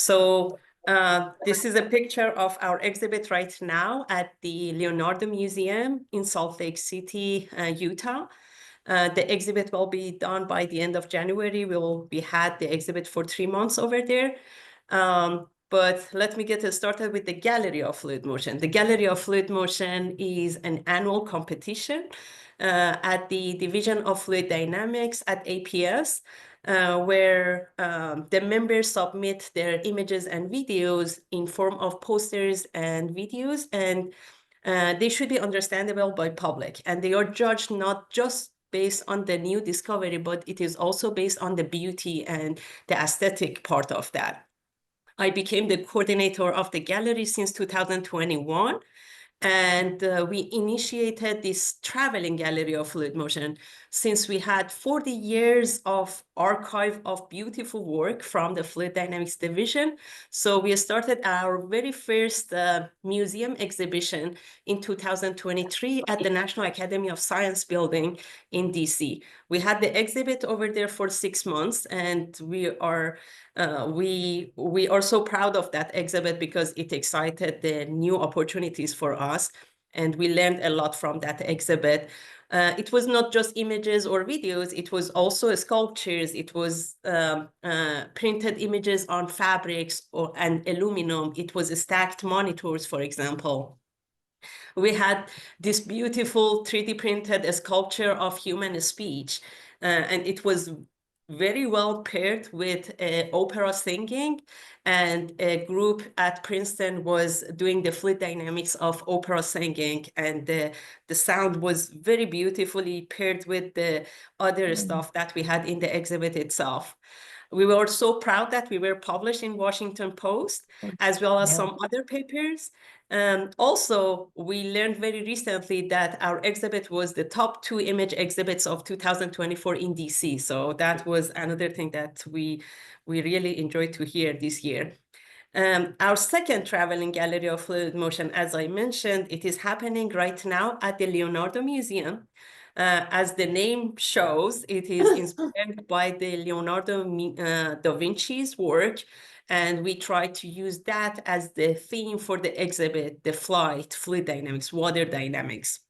So this is a picture of our exhibit right now at the Leonardo Museum in Salt Lake City, Utah. The exhibit will be done by the end of January. We had the exhibit for 3 months over there. But let me get started with the Gallery of Fluid Motion. The Gallery of Fluid Motion is an annual competition at the Division of Fluid Dynamics at APS, where the members submit their images and videos in form of posters and videos, and they should be understandable by public. And they are judged not just based on the new discovery, but it is also based on the beauty and the aesthetic part of that. I became the coordinator of the gallery since 2021. And we initiated this traveling gallery of fluid motion since we had 40 years of archive of beautiful work from the fluid dynamics division. So we started our very first museum exhibition in 2023 at the National Academy of Science building in DC. We had the exhibit over there for 6 months, and we are so proud of that exhibit because it excited the new opportunities for us, and we learned a lot from that exhibit. It was not just images or videos, it was also sculptures, it was printed images on fabrics and aluminum, it was stacked monitors, for example. We had this beautiful 3D printed sculpture of human speech, and it was very well paired with opera singing, and a group at Princeton was doing the fluid dynamics of opera singing, and the sound was very beautifully paired with the other stuff that we had in the exhibit itself. We were so proud that we were published in Washington Post, as well as some other papers. Also, we learned very recently that our exhibit was the top 2 image exhibits of 2024 in DC. So that was another thing that we really enjoyed to hear this year. Our second traveling gallery of fluid motion, as I mentioned, it is happening right now at the Leonardo Museum. As the name shows, it is inspired by the Leonardo da Vinci's work, and we try to use that as the theme for the exhibit, the flight, fluid dynamics, water dynamics.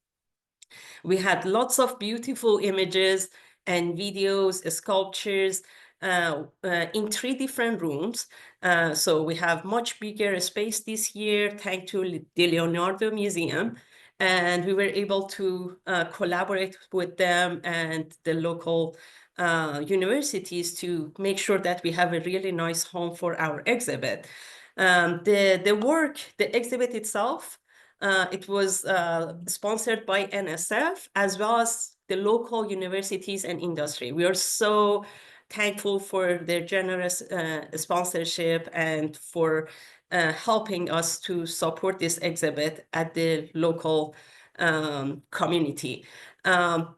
We had lots of beautiful images and videos, sculptures in 3 different rooms. So we have much bigger space this year, thanks to the Leonardo Museum. And we were able to collaborate with them and the local universities to make sure that we have a really nice home for our exhibit. The exhibit itself, it was sponsored by NSF, as well as the local universities and industry. We are so thankful for their generous sponsorship and for helping us to support this exhibit at the local community.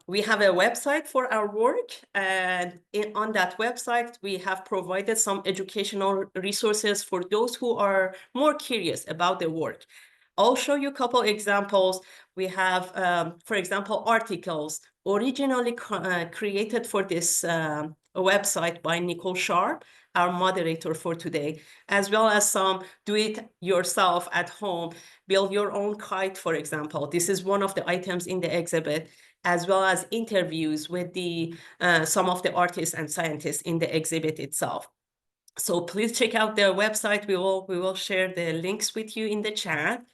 We have a website for our work, and on that website, we have provided some educational resources for those who are more curious about the work. I'll show you a couple examples. We have, for example, articles originally created for this website by Nicole Sharp, our moderator for today, as well as some do-it-yourself at home, build your own kite, for example. This is one of the items in the exhibit, as well as interviews with some of the artists and scientists in the exhibit itself. So please check out the website. We will share the links with you in the chat.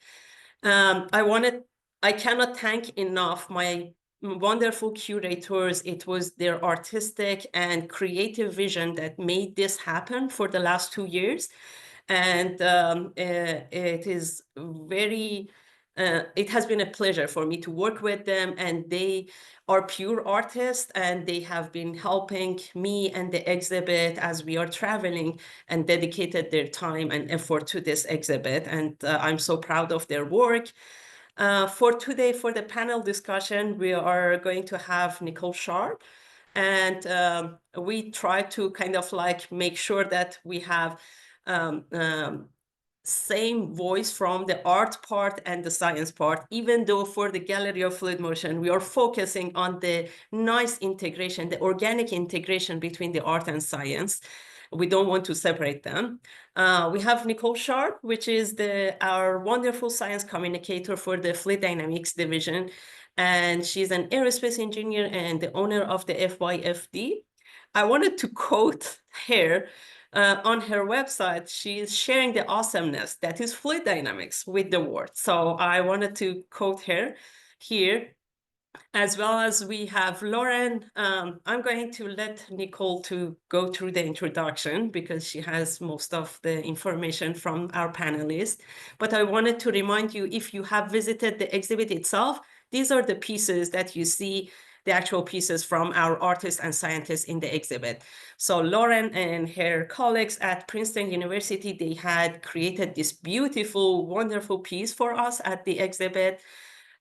I cannot thank enough my wonderful curators. It was their artistic and creative vision that made this happen for the last 2 years. And it has been a pleasure for me to work with them, and they are pure artists, and they have been helping me and the exhibit as we are traveling, and dedicated their time and effort to this exhibit. And I'm so proud of their work. For today, for the panel discussion, we are going to have Nicole Sharp, and we try to kind of like make sure that we have same voice from the art part and the science part, even though for the Gallery of Fluid Motion, we are focusing on the nice integration, the organic integration between the art and science. We don't want to separate them. We have Nicole Sharp, which is our wonderful science communicator for the Fluid Dynamics division. And she's an aerospace engineer and the owner of the FYFD. I wanted to quote her. On her website, she's sharing the awesomeness that is fluid dynamics with the world. So I wanted to quote her here, as well as we have Lauren. I'm going to let Nicole to go through the introduction because she has most of the information from our panelists. But I wanted to remind you, if you have visited the exhibit itself, these are the pieces that you see, the actual pieces from our artists and scientists in the exhibit. So Lauren and her colleagues at Princeton University, they had created this beautiful, wonderful piece for us at the exhibit.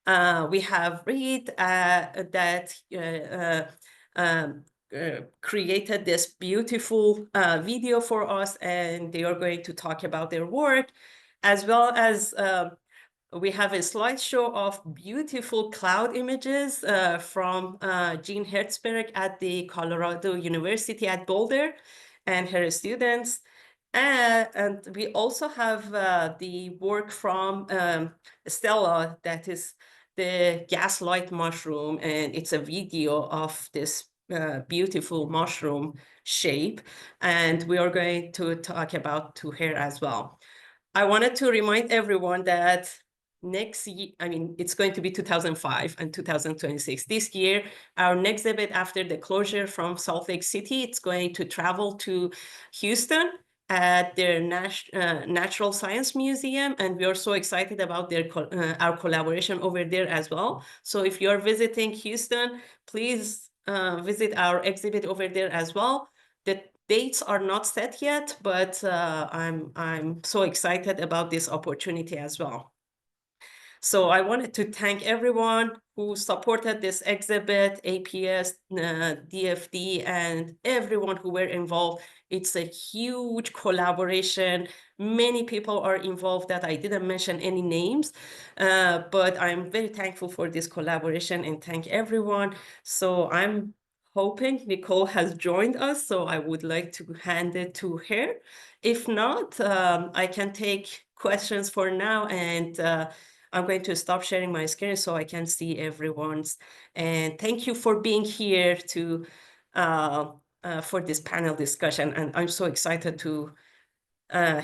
We have Reid that created this beautiful video for us, and they are going to talk about their work, as well as we have a slideshow of beautiful cloud images from Jean Hertzberg at the Colorado University at Boulder and her students. And we also have the work from Stella, that is the gaslight mushroom, and it's a video of this beautiful mushroom shape. And we are going to talk about to her as well. I wanted to remind everyone that next year, I mean, it's going to be 2005 and 2026. This year, our next exhibit after the closure from Salt Lake City, it's going to travel to Houston at their Natural Science Museum, and we are so excited about our collaboration over there as well. So if you're visiting Houston, please visit our exhibit over there as well. The dates are not set yet, but I'm so excited about this opportunity as well. So I wanted to thank everyone who supported this exhibit, APS, DFD, and everyone who were involved. It's a huge collaboration. Many people are involved that I didn't mention any names, but I'm very thankful for this collaboration and thank everyone. So I'm hoping Nicole has joined us, so I would like to hand it to her. If not, I can take questions for now, and I'm going to stop sharing my screen so I can see everyone's. And thank you for being here for this panel discussion. And I'm so excited to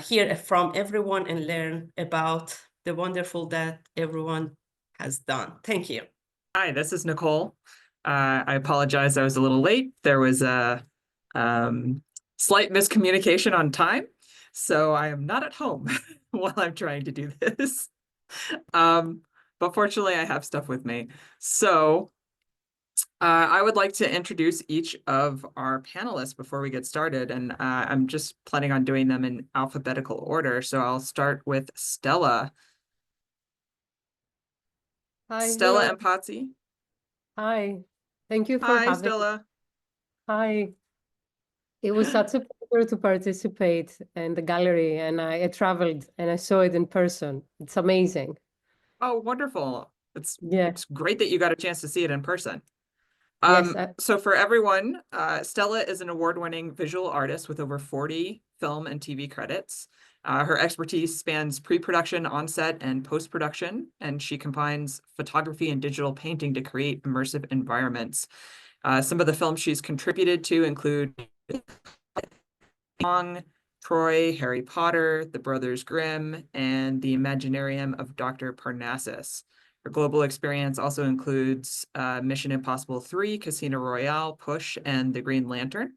hear from everyone and learn about the wonderful that everyone has done. Thank you. Hi, this is Nicole. I apologize, I was a little late. There was a slight miscommunication on time, so I am not at home while I'm trying to do this. But fortunately, I have stuff with me. So I would like to introduce each of our panelists before we get started, and I'm just planning on doing them in alphabetical order. So I'll start with Stella. Hi, Stella hello. Ampatzi. Hi, thank you for Hi, having me. Stella. Hi. It was such a pleasure to participate in the gallery, and I traveled and I saw it in person. It's amazing. Oh, wonderful. Yeah. It's great that you got a chance to see it in person. Yes. So for everyone, Stella is an award-winning visual artist with over 40 film and TV credits. Her expertise spans pre-production, on-set, and post-production, and she combines photography and digital painting to create immersive environments. Some of the films she's contributed to include Troy, Harry Potter, The Brothers Grimm, and The Imaginarium of Dr. Parnassus. Her global experience also includes Mission Impossible 3, Casino Royale, Push, and The Green Lantern.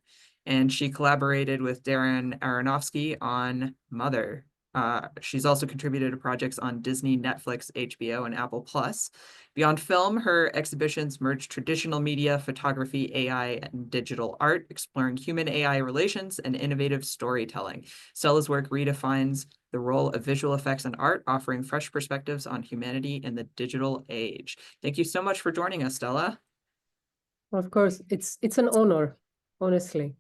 And she collaborated with Darren Aronofsky on Mother. She's also contributed to projects on Disney, Netflix, HBO, and Apple Plus. Beyond film, her exhibitions merge traditional media, photography, AI, and digital art, exploring human-AI relations and innovative storytelling. Stella's work redefines the role of visual effects and art, offering fresh perspectives on humanity in the digital age. Thank you so much for joining us, Stella. Of course, it's an honor, honestly.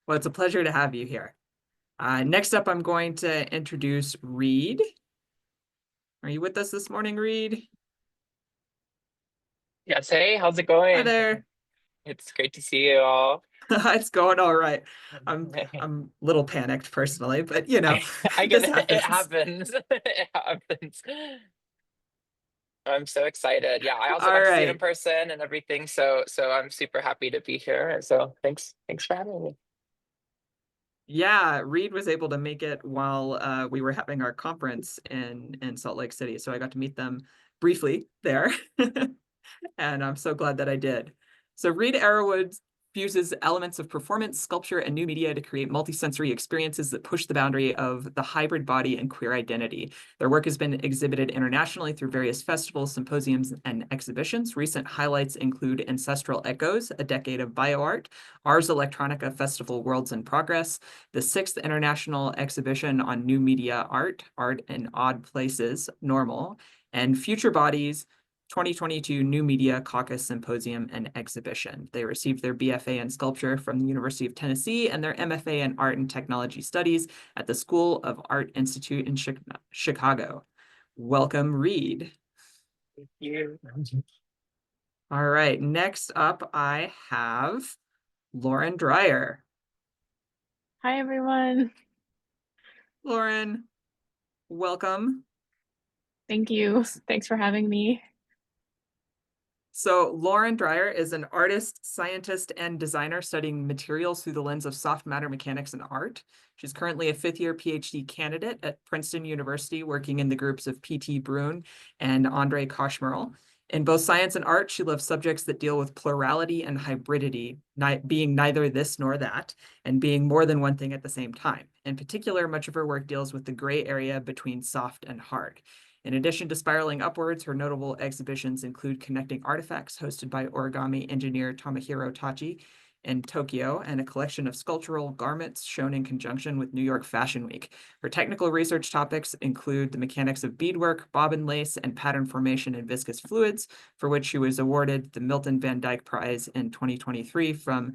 Well, it's a pleasure to have you here. Next up, I'm going to introduce Reid. Are you with us this morning, Reid? Yes, hey, how's it going? Hi there. It's great to see you all. It's going all right. I'm a little panicked personally, but you know, I this get it. It happens. happens. It happens. I'm so excited. Yeah, I also All got to see it in right. person and everything. So I'm super happy to be here. And so thanks for having me. Yeah, Reid was able to make it while we were having our conference in Salt Lake City. So I got to meet them briefly there. And I'm so glad that I did. So Reid Arowood fuses elements of performance, sculpture, and new media to create multisensory experiences that push the boundary of the hybrid body and queer identity. Their work has been exhibited internationally through various festivals, symposiums, and exhibitions. Recent highlights include Ancestral Echoes, A Decade of Bioart, Ars Electronica Festival Worlds in Progress, the 6th International Exhibition on New Media Art in Odd Places, Normal, and Future Bodies, 2022 New Media Caucus Symposium and Exhibition. They received their BFA in Sculpture from the University of Tennessee and their MFA in Art and Technology Studies at the School of Art Institute in Chicago. Welcome, Reid. Thank you. All right, next up I have Lauren Dreier. Hi, everyone. Lauren, welcome. Thank you. Thanks for having me. So Lauren Dreier is an artist, scientist, and designer studying materials through the lens of soft matter mechanics and art. She's currently a 5th-year PhD candidate at Princeton University, working in the groups of P.T. Brune and Andre Koshmerl. In both science and art, she loves subjects that deal with plurality and hybridity, being neither this nor that, and being more than one thing at the same time. In particular, much of her work deals with the gray area between soft and hard. In addition to spiraling upwards, her notable exhibitions include Connecting Artifacts, hosted by origami engineer Tomohiro Tachi in Tokyo, and a collection of sculptural garments shown in conjunction with New York Fashion Week. Her technical research topics include the mechanics of beadwork, bobbin lace, and pattern formation in viscous fluids, for which she was awarded the Milton Van Dyke Prize in 2023 from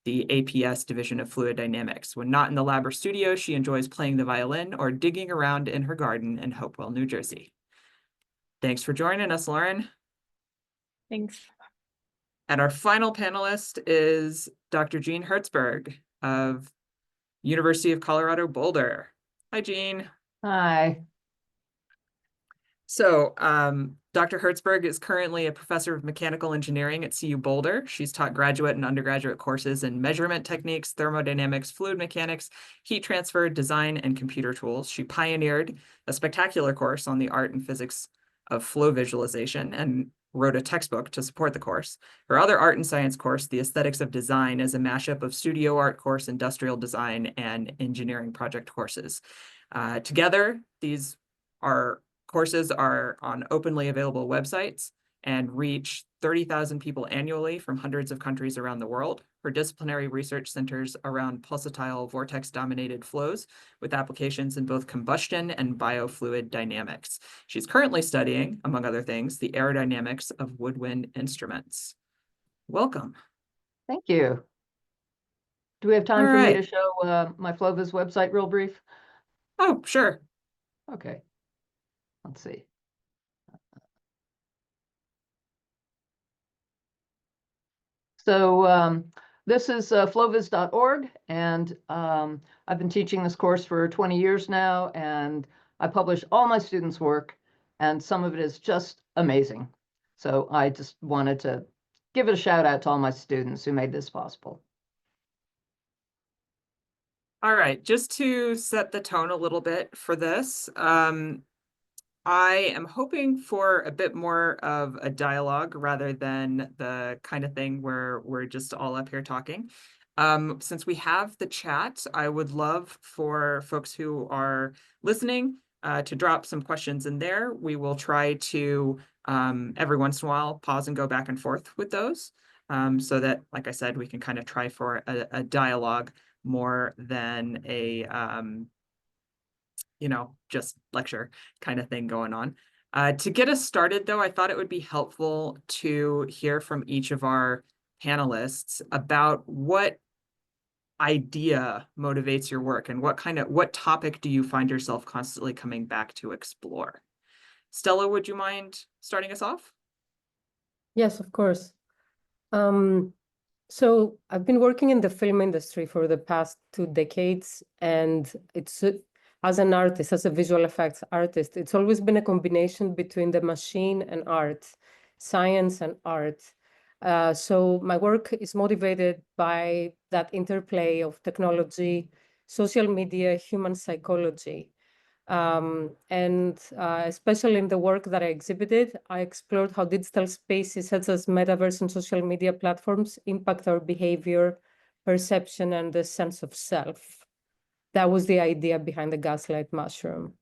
the APS Division of Fluid Dynamics. When not in the lab or studio, she enjoys playing the violin or digging around in her garden in Hopewell, New Jersey. Thanks for joining us, Lauren. Thanks. And our final panelist is Dr. Jean Hertzberg of University of Colorado Boulder. Hi, Jean. Hi. So Dr. Hertzberg is currently a professor of mechanical engineering at CU Boulder. She's taught graduate and undergraduate courses in measurement techniques, thermodynamics, fluid mechanics, heat transfer, design, and computer tools. She pioneered a spectacular course on the art and physics of flow visualization and wrote a textbook to support the course. Her other art and science course, The Aesthetics of Design, is a mashup of studio art course, industrial design, and engineering project courses. Together, these courses are on openly available websites and reach 30,000 people annually from hundreds of countries around the world. Her disciplinary research centers around pulsatile vortex-dominated flows with applications in both combustion and biofluid dynamics. She's currently studying, among other things, the aerodynamics of woodwind instruments. Welcome. Thank you. Do we have time for me to show my Flovis website real brief? Oh, sure. Okay. Let's see. So this is flovis.org, and I've been teaching this course for 20 years now, and I publish all my students' work, and some of it is just amazing. So I just wanted to give it a shout out to all my students who made this possible. All right, just to set the tone a little bit for this, I am hoping for a bit more of a dialogue rather than the kind of thing where we're just all up here talking. Since we have the chat, I would love for folks who are listening to drop some questions in there. We will try to, every once in a while, pause and go back and forth with those so that, like I said, we can kind of try for a dialogue more than a just lecture kind of thing going on. To get us started, though, I thought it would be helpful to hear from each of our panelists about what idea motivates your work and what topic do you find yourself constantly coming back to explore? Stella, would you mind starting us off? Yes, of course. So I've been working in the film industry for the past 2 decades, and it's as an artist, as a visual effects artist, it's always been a combination between the machine and art, science and art. So my work is motivated by that interplay of technology, social media, human psychology. Especially in the work that I exhibited, I explored how digital spaces such as metaverse and social media platforms impact our behavior, perception, and the sense of self. That was the idea behind the gaslight mushroom.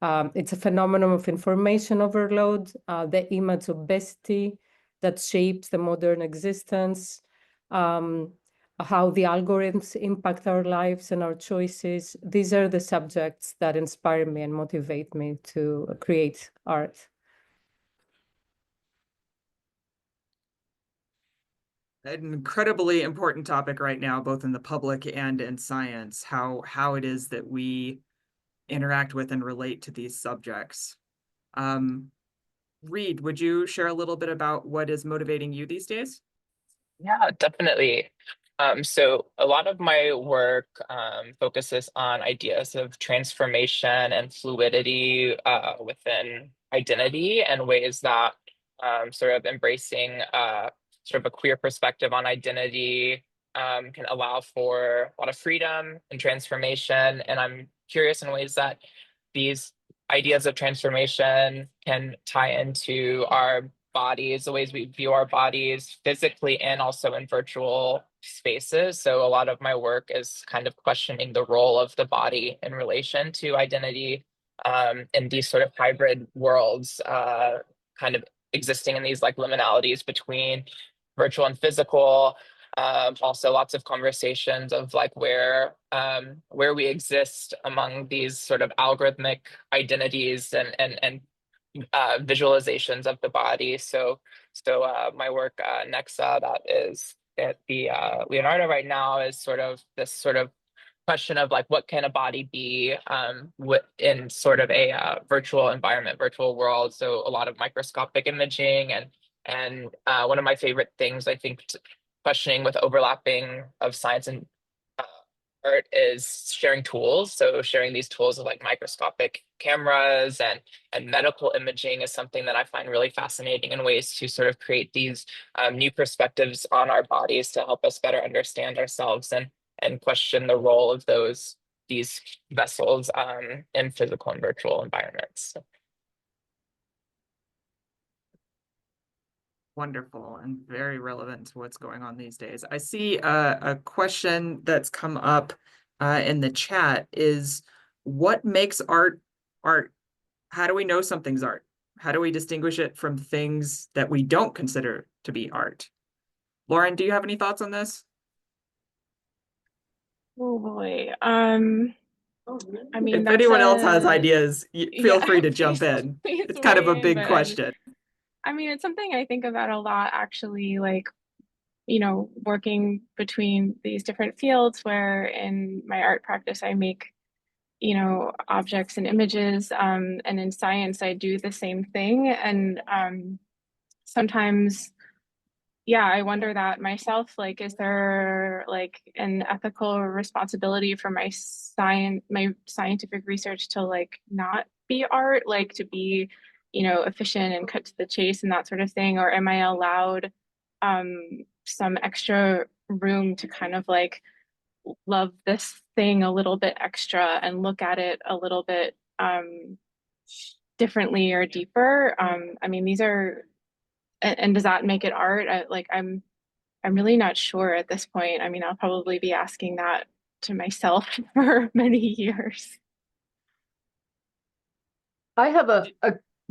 It's a phenomenon of information overload, the image obesity that shapes the modern existence, how the algorithms impact our lives and our choices. These are the subjects that inspire me and motivate me to create art. An incredibly important topic right now, both in the public and in science, how it is that we interact with and relate to these subjects. Reid, would you share a little bit about what is motivating you these days? Yeah, definitely. So a lot of my work focuses on ideas of transformation and fluidity within identity, and ways that sort of embracing sort of a queer perspective on identity can allow for a lot of freedom and transformation. And I'm curious in ways that these ideas of transformation can tie into our bodies, the ways we view our bodies physically and also in virtual spaces. So a lot of my work is kind of questioning the role of the body in relation to identity in these sort of hybrid worlds, kind of existing in these like liminalities between virtual and physical. Also lots of conversations of like where we exist among these sort of algorithmic identities and visualizations of the body. So my work next that is at the Leonardo right now is sort of this sort of question of like what can a body be in sort of a virtual environment, virtual world. So a lot of microscopic imaging and one of my favorite things I think questioning with overlapping of science and art is sharing tools. So sharing these tools of like microscopic cameras and medical imaging is something that I find really fascinating, in ways to sort of create these new perspectives on our bodies to help us better understand ourselves and question the role of these vessels in physical and virtual environments. Wonderful and very relevant to what's going on these days. I see a question that's come up in the chat is, what makes art art? How do we know something's art? How do we distinguish it from things that we don't consider to be art? Lauren, do you have any thoughts on this? Oh boy. I mean, If that's anyone else has a ideas, feel free to jump please, in. please It's kind of a weigh in, big but question. I mean, it's something I think about a lot, actually, like, you know, working between these different fields, where in my art practice I make, you know, objects and images, and in science I do the same thing. And sometimes, yeah, I wonder that myself, like, is there like an ethical responsibility for my scientific research to like not be art, like to be, you know, efficient and cut to the chase and that sort of thing? Or am I allowed some extra room to kind of like love this thing a little bit extra and look at it a little bit differently or deeper? I mean, these are, and does that make it art? I'm really not sure at this point. I mean, I'll probably be asking that to myself for many years. I have a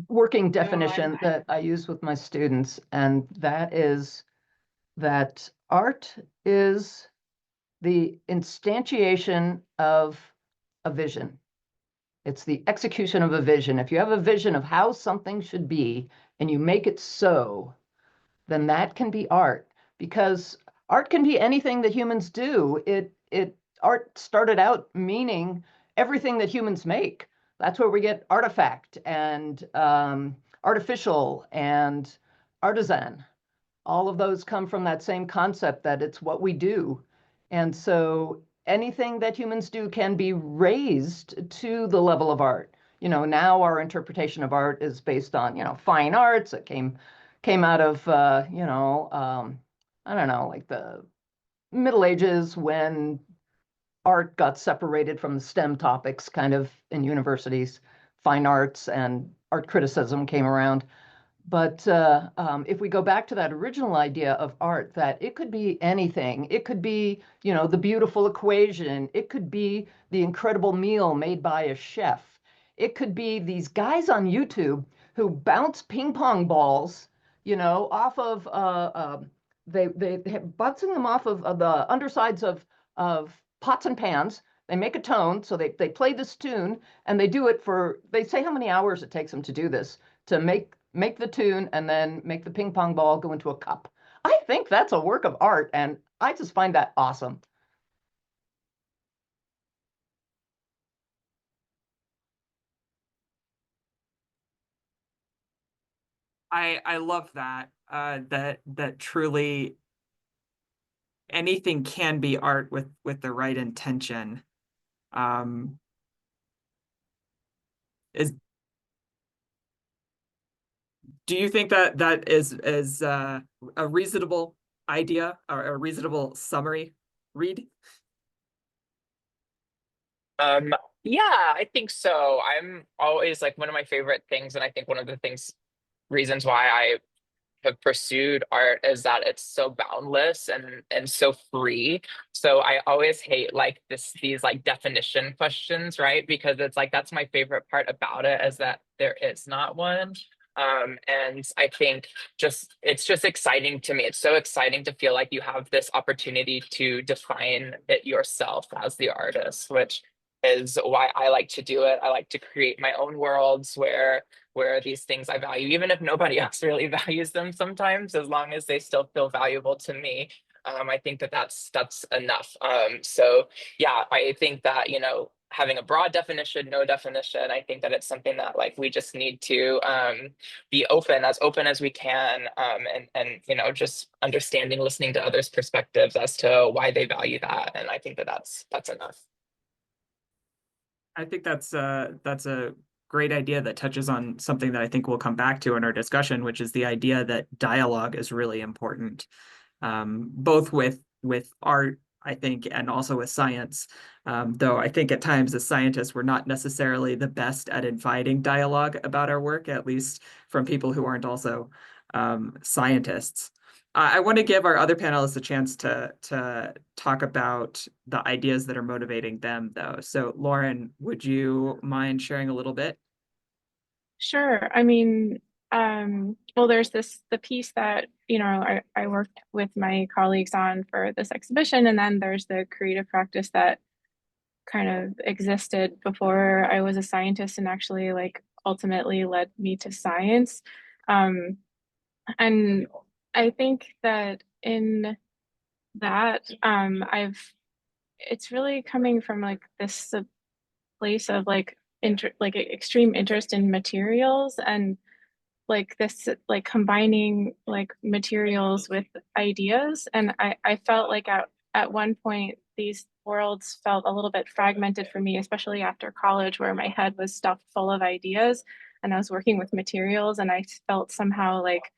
working definition that I use with my students, and that is that art is the instantiation of a vision. It's the execution of a vision. If you have a vision of how something should be and you make it so, then that can be art, because art can be anything that humans do. Art started out meaning everything that humans make. That's where we get artifact and artificial and artisan. all of those come from that same concept that it's what we do. And so anything that humans do can be raised to the level of art. You know, now our interpretation of art is based on, you know, fine arts. It came out of, you know, I don't know, like the Middle Ages, when art got separated from the STEM topics kind of in universities. Fine arts and art criticism came around. But if we go back to that original idea of art, that it could be anything. It could be, you know, the beautiful equation. It could be the incredible meal made by a chef. It could be these guys on YouTube who bounce ping pong balls, you know, off of they bouncing them off of the undersides of pots and pans. They make a tone, so they play this tune, and they do it for, they say how many hours it takes them to do this, to make the tune and then make the ping pong ball go into a cup. I think that's a work of art, and I just find that awesome. I love that, that truly anything can be art with the right intention. Do you think that that is a reasonable idea or a reasonable summary, Reid? Yeah, I think so. I'm always like, one of my favorite things, and I think one of the reasons why I have pursued art is that it's so boundless and so free. So I always hate like these like definition questions, right? Because it's like, that's my favorite part about it, is that there is not one. And I think it's just exciting to me. It's so exciting to feel like you have this opportunity to define it yourself as the artist, which is why I like to do it. I like to create my own worlds where these things I value, even if nobody else really values them sometimes, as long as they still feel valuable to me. I think that's enough. So yeah, I think that, you know, having a broad definition, no definition, I think that it's something that like we just need to be open as we can, and you know, just understanding, listening to others' perspectives as to why they value that. And I think that that's enough. I think that's a great idea that touches on something that I think we'll come back to in our discussion, which is the idea that dialogue is really important, both with art, I think, and also with science. Though I think at times as scientists, we're not necessarily the best at inviting dialogue about our work, at least from people who aren't also scientists. I want to give our other panelists a chance to talk about the ideas that are motivating them, though. So, Lauren, would you mind sharing a little bit? Sure. I mean, well, there's the piece that, you know, I worked with my colleagues on for this exhibition, and then there's the creative practice that kind of existed before I was a scientist and actually like ultimately led me to science. And I think that in that, it's really coming from like this place of like extreme interest in materials, and like this like combining like materials with ideas. And I felt like at one point these worlds felt a little bit fragmented for me, especially after college, where my head was stuffed full of ideas and I was working with materials, and I felt somehow like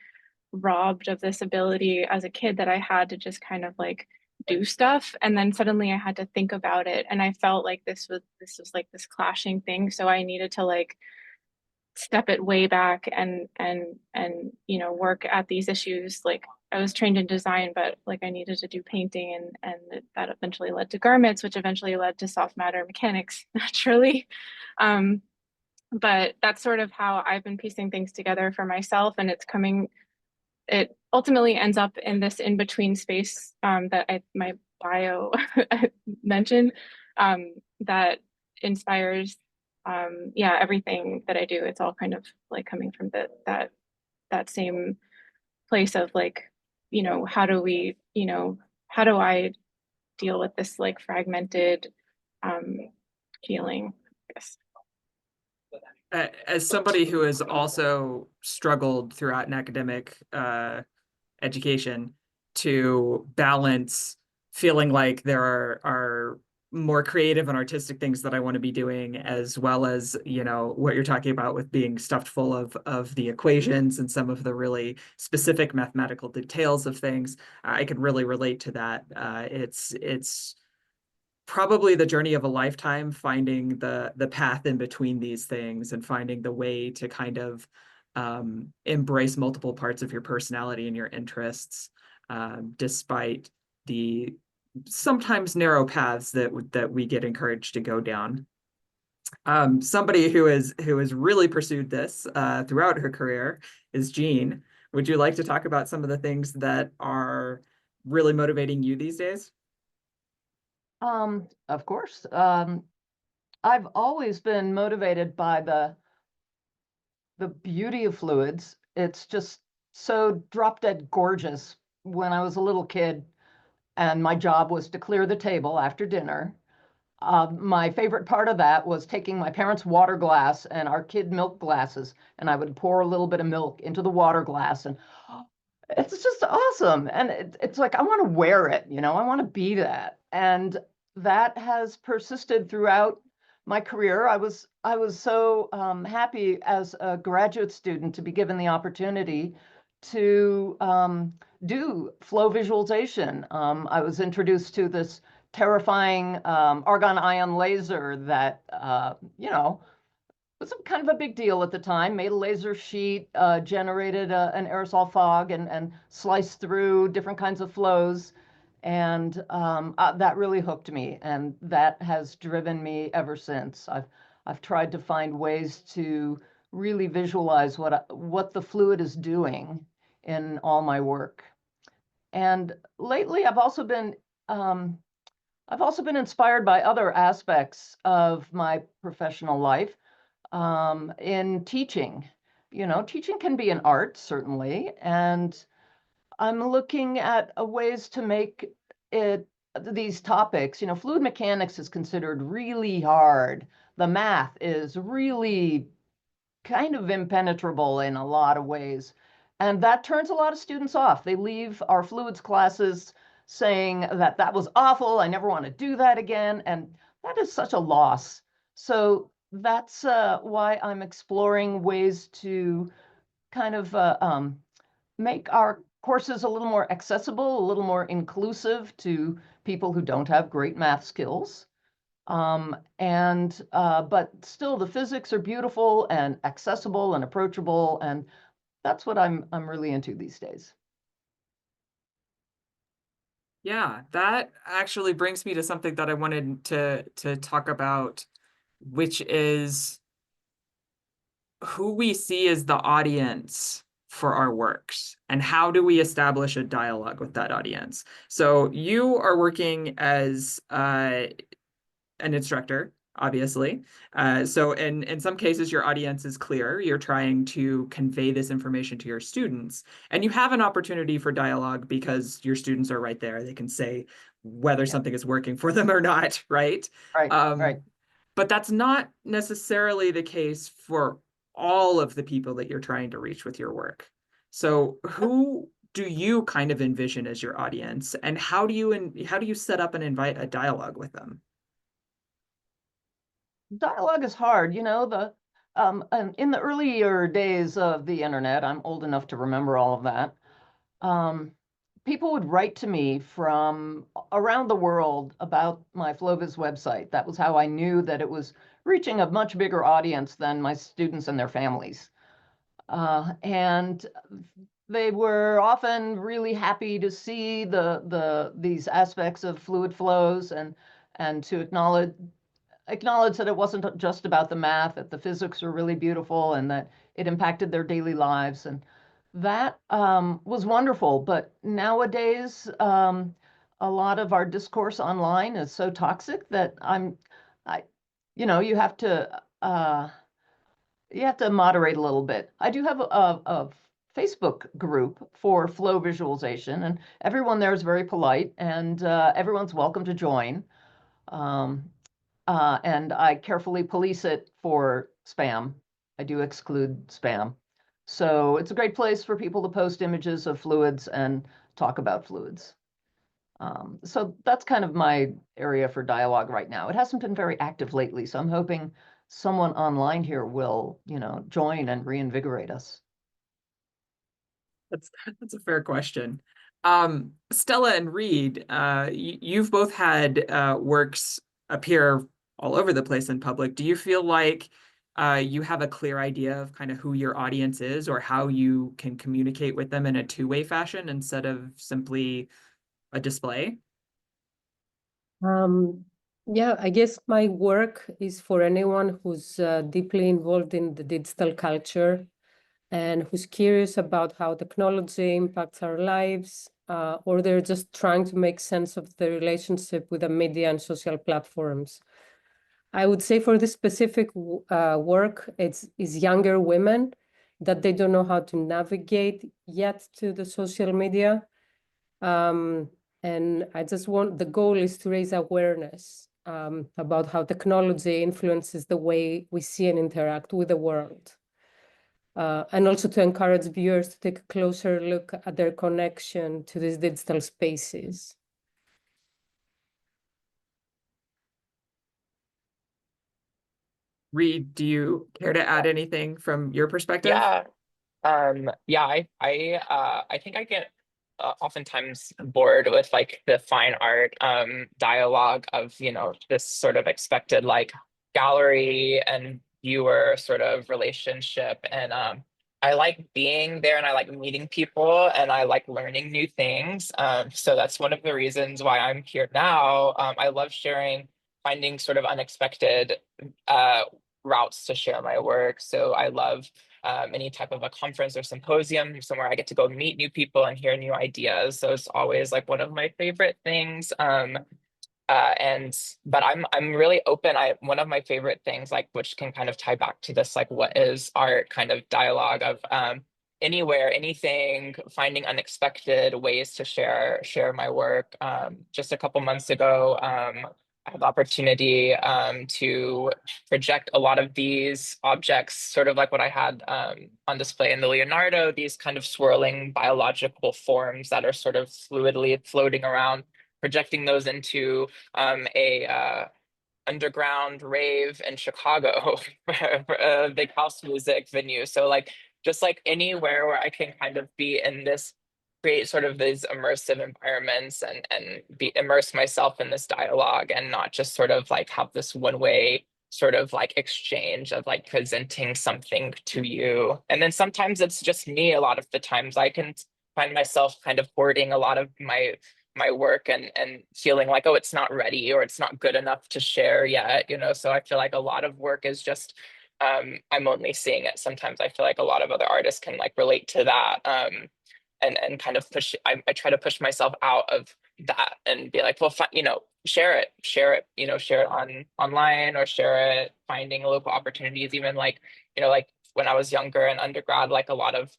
robbed of this ability as a kid that I had to just kind of like do stuff, and then suddenly I had to think about it, and I felt like this was like this clashing thing. So I needed to like step it way back and you know, work at these issues. Like I was trained in design, but like I needed to do painting, and that eventually led to garments, which eventually led to soft matter mechanics naturally. But that's sort of how I've been piecing things together for myself, and it ultimately ends up in this in-between space that my bio mentioned, that inspires yeah, everything that I do. It's all kind of like coming from that same place of like, you know, how do I deal with this like fragmented feeling, I guess. As somebody who has also struggled throughout an academic education to balance feeling like there are more creative and artistic things that I want to be doing, as well as, you know, what you're talking about with being stuffed full of the equations and some of the really specific mathematical details of things. I can really relate to that. It's probably the journey of a lifetime, finding the path in between these things and finding the way to kind of embrace multiple parts of your personality and your interests, despite the sometimes narrow paths that we get encouraged to go down. Somebody who has really pursued this throughout her career is Jean. Would you like to talk about some of the things that are really motivating you these days? Of course. I've always been motivated by the beauty of fluids. It's just so drop dead gorgeous. When I was a little kid and my job was to clear the table after dinner, my favorite part of that was taking my parents' water glass and our kid milk glasses, and I would pour a little bit of milk into the water glass, and it's just awesome. And it's like, I want to wear it, you know, I want to be that. And that has persisted throughout my career. I was so happy as a graduate student to be given the opportunity to do flow visualization. I was introduced to this terrifying argon ion laser that, you know, was kind of a big deal at the time. Made a laser sheet, generated an aerosol fog, and sliced through different kinds of flows. And that really hooked me, and that has driven me ever since. I've tried to find ways to really visualize what the fluid is doing in all my work. And lately, I've also been inspired by other aspects of my professional life. In teaching, you know, teaching can be an art, certainly, and I'm looking at ways to make it these topics. You know, fluid mechanics is considered really hard. The math is really kind of impenetrable in a lot of ways. And that turns a lot of students off. They leave our fluids classes saying that that was awful. I never want to do that again. And that is such a loss. So that's why I'm exploring ways to kind of make our courses a little more accessible, a little more inclusive to people who don't have great math skills. But still the physics are beautiful and accessible and approachable, and that's what I'm really into these days. Yeah, that actually brings me to something that I wanted to talk about, which is who we see as the audience for our works and how do we establish a dialogue with that audience. So you are working as an instructor, obviously. So in some cases, your audience is clear. You're trying to convey this information to your students, and you have an opportunity for dialogue because your students are right there. They can say whether something is working for them or not, right? Right, right. But that's not necessarily the case for all of the people that you're trying to reach with your work. So who do you kind of envision as your audience, and how do you set up and invite a dialogue with them? Dialogue is hard, you know, and in the earlier days of the internet, I'm old enough to remember all of that. People would write to me from around the world about my FlowViz website. That was how I knew that it was reaching a much bigger audience than my students and their families. And they were often really happy to see these aspects of fluid flows and to acknowledge that it wasn't just about the math, that the physics were really beautiful and that it impacted their daily lives. And that was wonderful. But nowadays, a lot of our discourse online is so toxic that you know, you have to moderate a little bit. I do have a Facebook group for flow visualization, and everyone there is very polite, and everyone's welcome to join. And I carefully police it for spam. I do exclude spam. So it's a great place for people to post images of fluids and talk about fluids. So that's kind of my area for dialogue right now. It hasn't been very active lately, so I'm hoping someone online here will, join and reinvigorate us. That's a fair question. Stella and Reid, you've both had works appear all over the place in public. Do you feel like you have a clear idea of kind of who your audience is or how you can communicate with them in a two-way fashion instead of simply a display? Yeah, I guess my work is for anyone who's deeply involved in the digital culture and who's curious about how technology impacts our lives, or they're just trying to make sense of the relationship with the media and social platforms. I would say for this specific work, is younger women that they don't know how to navigate yet to the social media. And the goal is to raise awareness about how technology influences the way we see and interact with the world. And also to encourage viewers to take a closer look at their connection to these digital spaces. Reid, do you care to add anything from your perspective? Yeah. I think I get oftentimes bored with like the fine art dialogue of, this sort of expected like gallery and viewer sort of relationship. And I like being there and I like meeting people and I like learning new things. So that's one of the reasons why I'm here now. I love finding sort of unexpected routes to share my work. So I love any type of a conference or symposium, somewhere I get to go meet new people and hear new ideas. So it's always like one of my favorite things. But I'm really open. One of my favorite things, like which can kind of tie back to this, like what is art kind of dialogue of anywhere, anything, finding unexpected ways to share my work. Just a couple months ago, I had the opportunity to project a lot of these objects, sort of like what I had on display in the Leonardo, these kind of swirling biological forms that are sort of fluidly floating around, projecting those into a underground rave in Chicago, a big house music venue. So like, just like anywhere where I can kind of be in this, create sort of these immersive environments and immerse myself in this dialogue and not just sort of like have this one-way sort of like exchange of like presenting something to you. And then sometimes it's just me. A lot of the times I can find myself kind of hoarding a lot of my work and feeling like, oh, it's not ready or it's not good enough to share yet, so I feel like a lot of work is just I'm only seeing it. Sometimes I feel like a lot of other artists can like relate to that and kind of I try to push myself out of that and be like, well, share it, share it online or share it, finding local opportunities, even like, like when I was younger and undergrad, like a lot of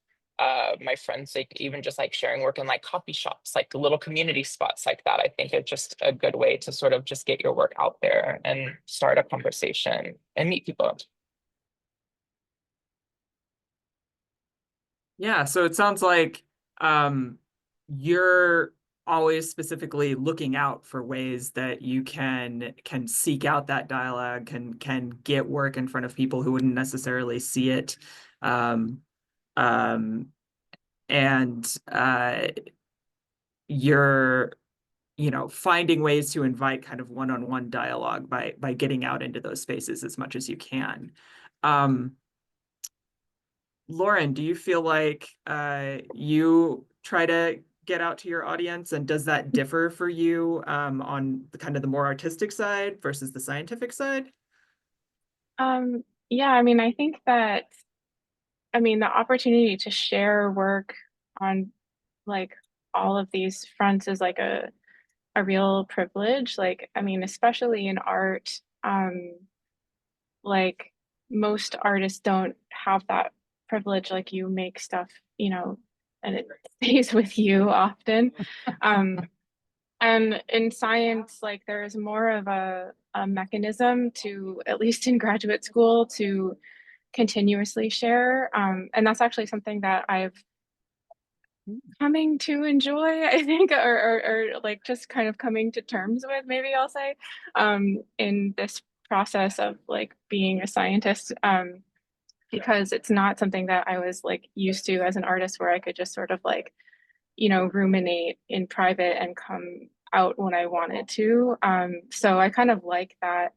my friends, like even just like sharing work in like coffee shops, like little community spots like that. I think it's just a good way to sort of just get your work out there and start a conversation and meet people. Yeah, so it sounds like you're always specifically looking out for ways that you can seek out that dialogue, can get work in front of people who wouldn't necessarily see it. And you're finding ways to invite kind of one-on-one dialogue by getting out into those spaces as much as you can. Lauren, do you feel like you try to get out to your audience, and does that differ for you on the kind of the more artistic side versus the scientific side? Yeah, I mean, I think that the opportunity to share work on like all of these fronts is like a real privilege. Like, I mean, especially in art, like most artists don't have that privilege. Like you make stuff, and it stays with you often. And in science, like there is more of a mechanism to, at least in graduate school, to continuously share. And that's actually something that I've coming to enjoy, I think, or like just kind of coming to terms with, maybe I'll say, in this process of like being a scientist, because it's not something that I was like used to as an artist, where I could just sort of like, you know, ruminate in private and come out when I wanted to. So I kind of like that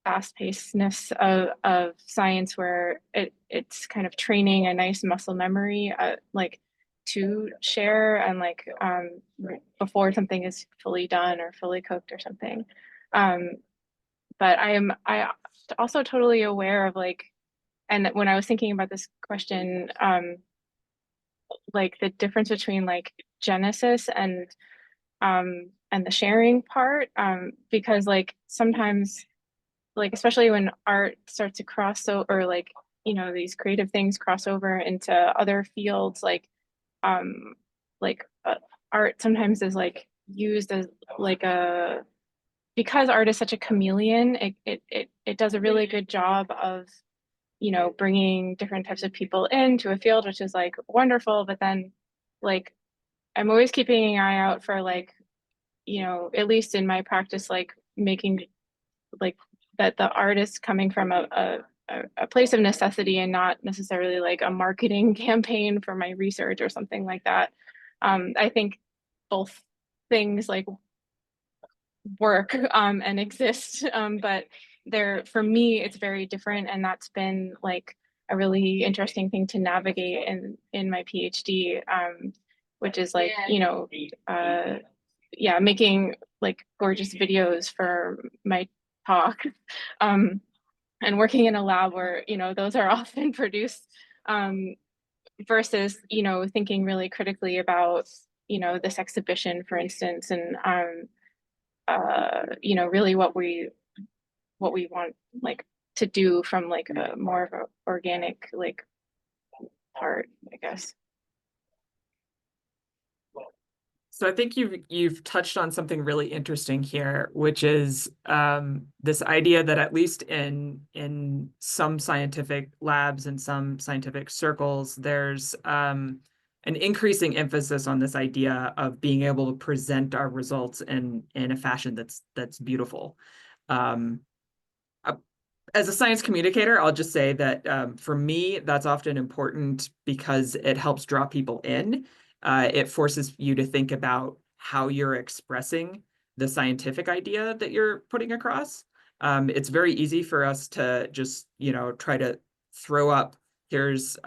fast-pacedness of science, where it's kind of training a nice muscle memory, like to share, and like before something is fully done or fully cooked or something. But I also totally aware of like, and when I was thinking about this question, like the difference between like genesis and the sharing part, because like sometimes, like especially when art starts to cross, so, or like, you know, these creative things cross over into other fields, like art sometimes is like used as like a, because art is such a chameleon, it does a really good job of, you know, bringing different types of people into a field, which is like wonderful. But then like I'm always keeping an eye out for like, you know, at least in my practice, like making like that the art is coming from a place of necessity, and not necessarily like a marketing campaign for my research or something like that. I think both things like work and exist, but they're, for me, it's very different, and that's been like a really interesting thing to navigate in my PhD, which is like, you know, yeah, making like gorgeous videos for my talk, and working in a lab where, you know, those are often produced, versus, you know, thinking really critically about, you know, this exhibition, for instance, and you know, really what we want like to do from like a more of a organic like part, I guess. So I think you've touched on something really interesting here, which is this idea that at least in some scientific labs and some scientific circles, there's an increasing emphasis on this idea of being able to present our results in a fashion that's beautiful. As a science communicator, I'll just say that for me, that's often important because it helps draw people in. It forces you to think about how you're expressing the scientific idea that you're putting across. It's very easy for us to just, you know, try to throw up, here's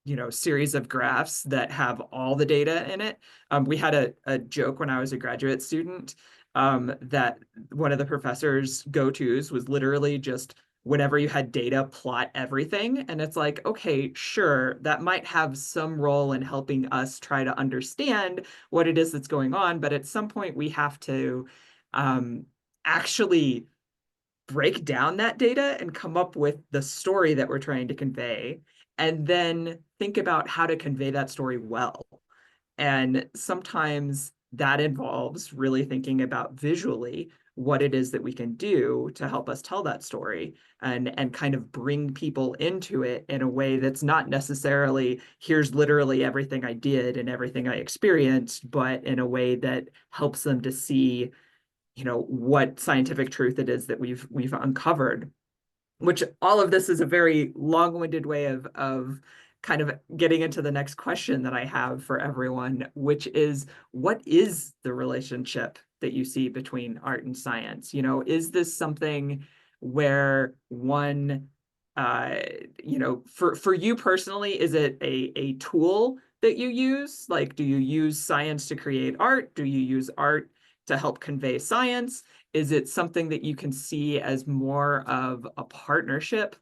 you know, series of graphs that have all the data in it. We had a joke when I was a graduate student, that one of the professor's go-tos was literally just, whenever you had data, plot everything. And it's like, okay, sure, that might have some role in helping us try to understand what it is that's going on. But at some point we have to actually break down that data and come up with the story that we're trying to convey, and then think about how to convey that story well. And sometimes that involves really thinking about visually what it is that we can do to help us tell that story, and kind of bring people into it in a way that's not necessarily, here's literally everything I did and everything I experienced, but in a way that helps them to see, you know, what scientific truth it is that we've uncovered. Which, all of this is a very long-winded way of kind of getting into the next question that I have for everyone, which is, what is the relationship that you see between art and science? You know, is this something where one, you know, for you personally, is it a tool that you use? Like, do you use science to create art? Do you use art to help convey science? Is it something that you can see as more of a partnership?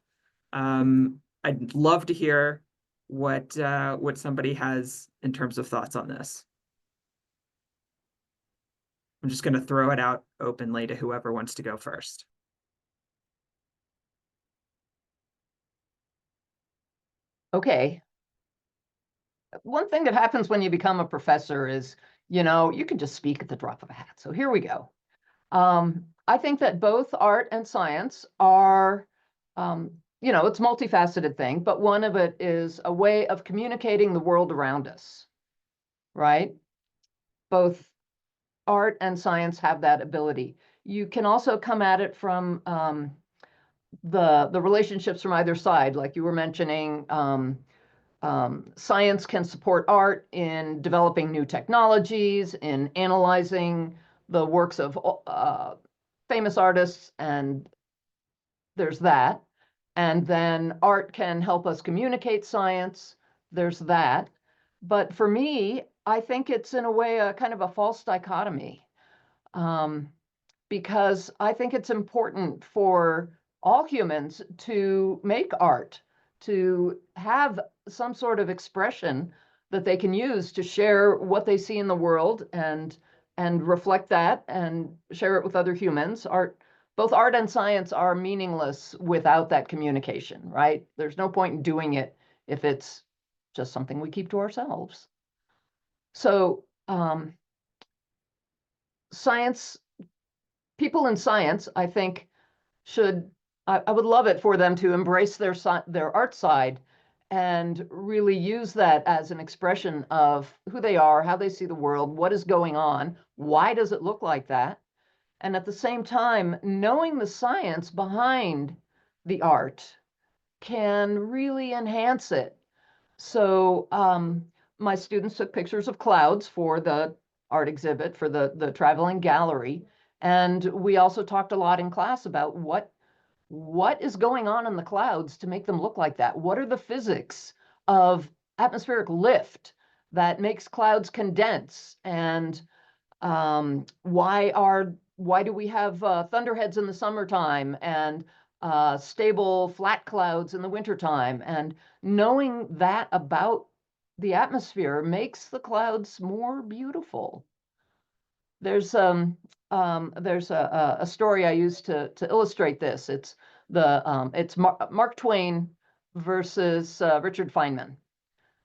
I'd love to hear what somebody has in terms of thoughts on this. I'm just going to throw it out openly to whoever wants to go first. Okay. One thing that happens when you become a professor is, you know, you can just speak at the drop of a hat. So here we go. I think that both art and science are you know, it's a multifaceted thing, but one of it is a way of communicating the world around us, right? Both art and science have that ability. You can also come at it from the relationships from either side, like you were mentioning. Science can support art in developing new technologies, in analyzing the works of famous artists, and there's that. And then art can help us communicate science. There's that. But for me, I think it's in a way a kind of a false dichotomy, because I think it's important for all humans to make art, to have some sort of expression that they can use to share what they see in the world and reflect that and share it with other humans. Both art and science are meaningless without that communication, right? There's no point in doing it if it's just something we keep to ourselves. So people in science, I think, I would love it for them to embrace their art side and really use that as an expression of who they are, how they see the world, what is going on, why does it look like that? And at the same time, knowing the science behind the art can really enhance it. So my students took pictures of clouds for the art exhibit, for the traveling gallery. And we also talked a lot in class about what is going on in the clouds to make them look like that? What are the physics of atmospheric lift that makes clouds condense? And why do we have thunderheads in the summertime and stable flat clouds in the wintertime? And knowing that about the atmosphere makes the clouds more beautiful. There's a story I use to illustrate this. It's Mark Twain versus Richard Feynman.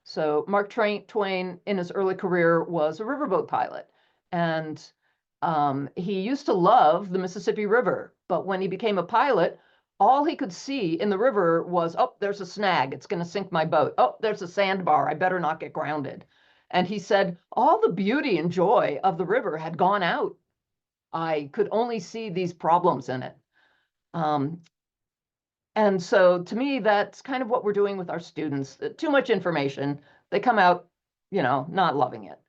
So Mark Twain in his early career was a riverboat pilot, and he used to love the Mississippi River. But when he became a pilot, all he could see in the river was, oh, there's a snag. It's going to sink my boat. Oh, there's a sandbar. I better not get grounded. And he said, all the beauty and joy of the river had gone out. I could only see these problems in it. And so to me, that's kind of what we're doing with our students. Too much information. They come out, not loving it.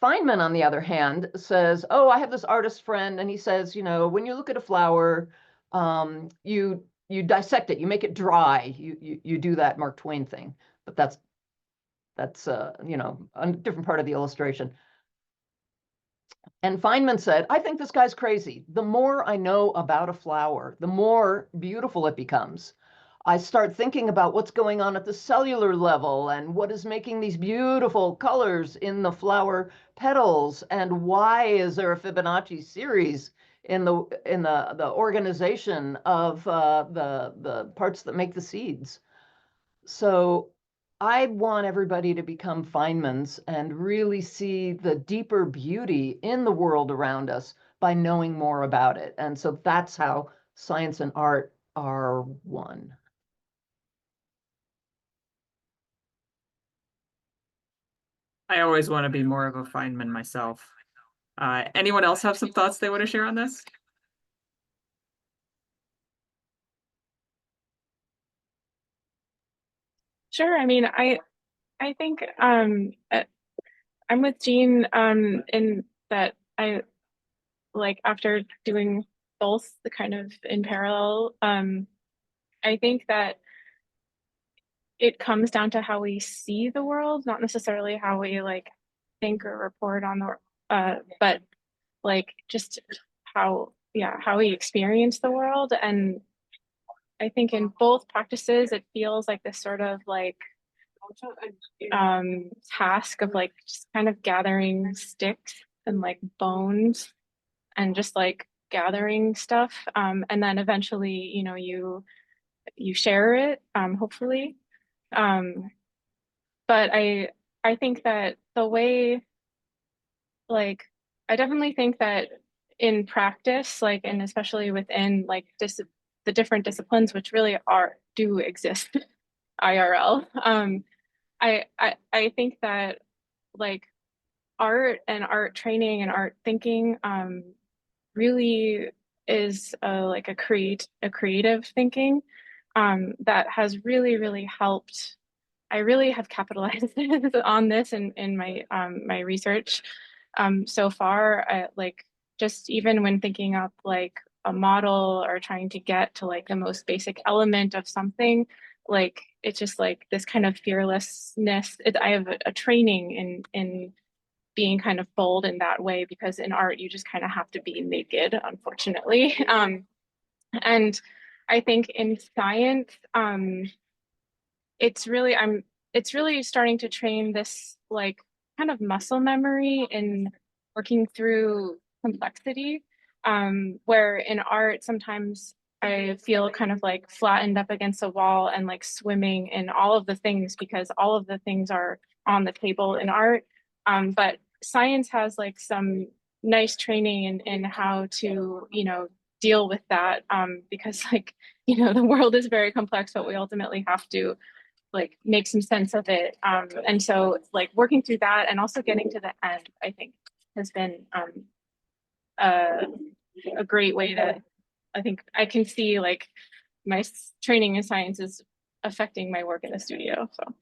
Feynman, on the other hand, says, oh, I have this artist friend, and he says, when you look at a flower, you dissect it, you make it dry, you do that Mark Twain thing. But that's a different part of the illustration. And Feynman said, I think this guy's crazy. The more I know about a flower, the more beautiful it becomes. I start thinking about what's going on at the cellular level and what is making these beautiful colors in the flower petals, and why is there a Fibonacci series in the organization of the parts that make the seeds. So I want everybody to become Feynmans and really see the deeper beauty in the world around us by knowing more about it. And so that's how science and art are one. I always want to be more of a Feynman myself. Anyone else have some thoughts they want to share on this? Sure. I mean, I think I'm with Jean in that I like, after doing both the kind of in parallel, I think that it comes down to how we see the world, not necessarily how we like think or report on the but like just how we experience the world. And I think in both practices it feels like this sort of like task of like just kind of gathering sticks and like bones and just like gathering stuff, and then eventually you share it, hopefully. But I think that the way, like, I definitely think that in practice, like, and especially within like the different disciplines, which really do exist IRL. I think that like art and art training and art thinking really is like a creative thinking that has really helped. I really have capitalized on this in my my research so far. Like just even when thinking up like a model or trying to get to like the most basic element of something, like it's just like this kind of fearlessness. I have a training in being kind of bold in that way, because in art you just kind of have to be naked, unfortunately. And I think in science, it's really starting to train this like kind of muscle memory in working through complexity, where in art sometimes I feel kind of like flattened up against a wall and like swimming in all of the things because all of the things are on the table in art. But science has like some nice training in how to, you know, deal with that, because like, you know, the world is very complex, but we ultimately have to like make some sense of it. And so like working through that and also getting to the end, I think has been a great way to, I think I can see like my training in science is affecting my work in the studio. So.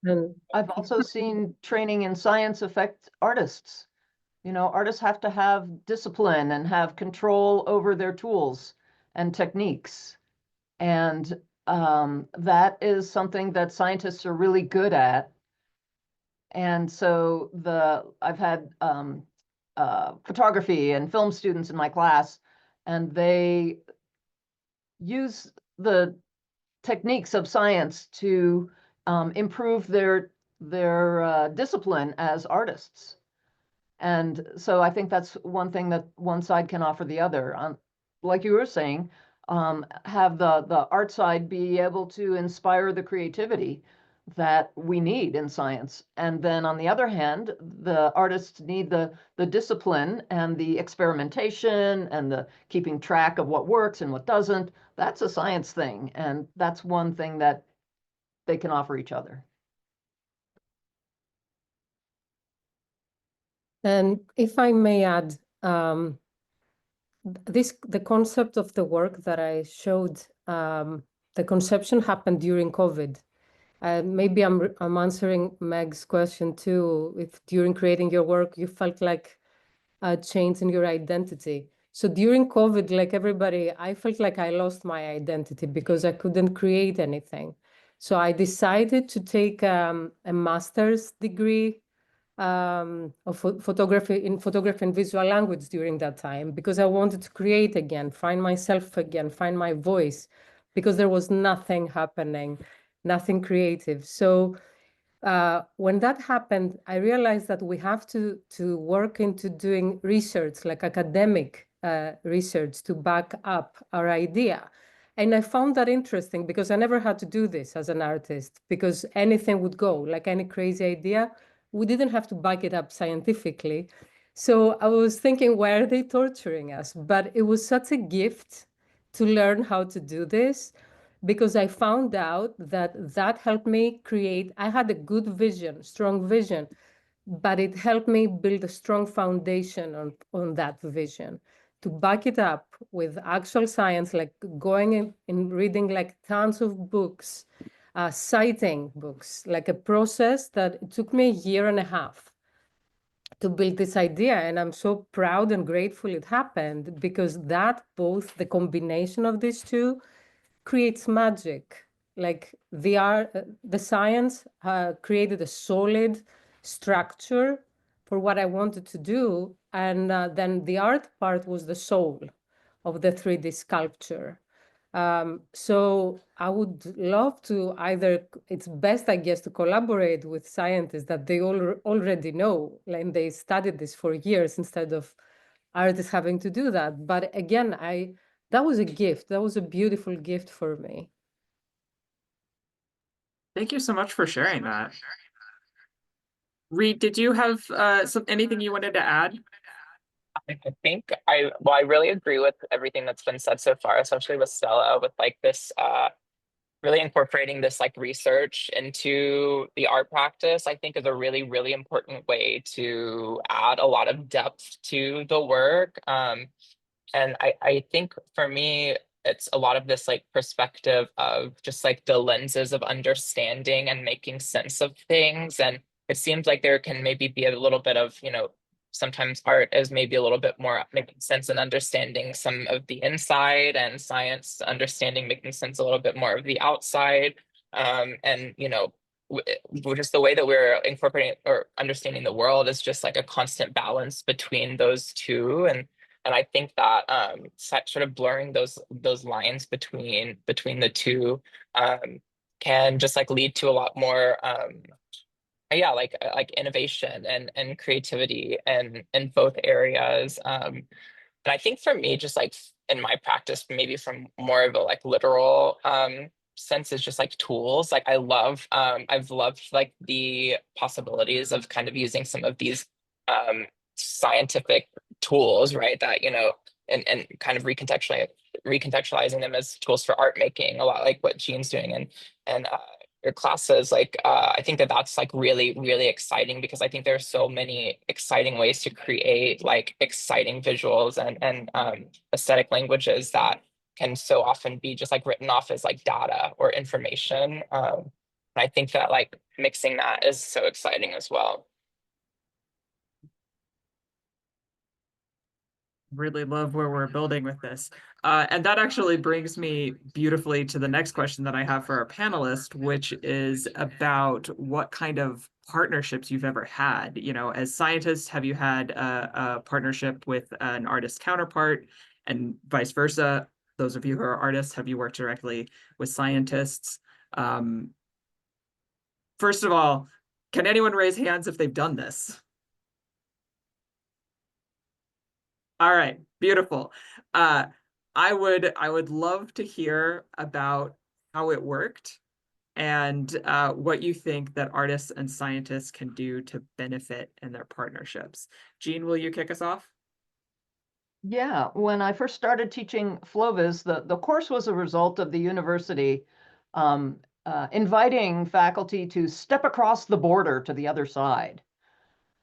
And I've also seen training in science affect artists. You know, artists have to have discipline and have control over their tools and techniques. And that is something that scientists are really good at. And so I've had photography and film students in my class, and they use the techniques of science to improve their discipline as artists. And so I think that's one thing that one side can offer the other. Like you were saying, have the art side be able to inspire the creativity that we need in science. And then on the other hand, the artists need the discipline and the experimentation and the keeping track of what works and what doesn't. That's a science thing. And that's one thing that they can offer each other. And if I may add, the concept of the work that I showed, the conception happened during COVID. Maybe I'm answering Meg's question too. If during creating your work you felt like a change in your identity. So during COVID, like everybody, I felt like I lost my identity because I couldn't create anything. So I decided to take a master's degree of photography and visual language during that time, because I wanted to create again, find myself again, find my voice, because there was nothing happening, nothing creative. So when that happened, I realized that we have to work into doing research, like academic research, to back up our idea. And I found that interesting because I never had to do this as an artist, because anything would go, like any crazy idea. We didn't have to back it up scientifically. So I was thinking, why are they torturing us? But it was such a gift to learn how to do this, because I found out that helped me create. I had a good vision, strong vision, but it helped me build a strong foundation on that vision, to back it up with actual science, like going in and reading like tons of books, citing books, like a process that it took me 1.5 years to build this idea. And I'm so proud and grateful it happened, because that, both the combination of these two, creates magic. Like the science created a solid structure for what I wanted to do. And then the art part was the soul of the 3D sculpture. So I would love to it's best, I guess, to collaborate with scientists that they already know, and they studied this for years, instead of artists having to do that. But again, that was a gift. That was a beautiful gift for me. Thank you so much for sharing that. Reid, did you have anything you wanted to add? I think I really agree with everything that's been said so far, especially with Stella, with like this really incorporating this like research into the art practice, I think is a really, really important way to add a lot of depth to the work. And I think for me, it's a lot of this like perspective of just like the lenses of understanding and making sense of things. And it seems like there can maybe be a little bit of, sometimes art is maybe a little bit more making sense and understanding some of the inside, and science understanding, making sense a little bit more of the outside. And just the way that we're incorporating or understanding the world is just like a constant balance between those two. And I think that sort of blurring those lines between the two can just like lead to a lot more like innovation and creativity and in both areas. And I think for me, just like in my practice, maybe from more of a like literal sense, is just like tools. Like I've loved like the possibilities of kind of using some of these scientific tools, right? That, and kind of recontextualizing them as tools for art making, a lot like what Jean's doing and your classes. Like I think that that's like really, really exciting, because I think there are so many exciting ways to create like exciting visuals and aesthetic languages that can so often be just like written off as like data or information. And I think that like mixing that is so exciting as well. Really love where we're building with this. And that actually brings me beautifully to the next question that I have for our panelist, which is about what kind of partnerships you've ever had. As scientists, have you had a partnership with an artist counterpart, and vice versa? Those of you who are artists, have you worked directly with scientists? First of all, can anyone raise hands if they've done this? All right, beautiful. I would love to hear about how it worked and what you think that artists and scientists can do to benefit in their partnerships. Jean, will you kick us off? Yeah, when I first started teaching FlowViz, the course was a result of the university inviting faculty to step across the border to the other side.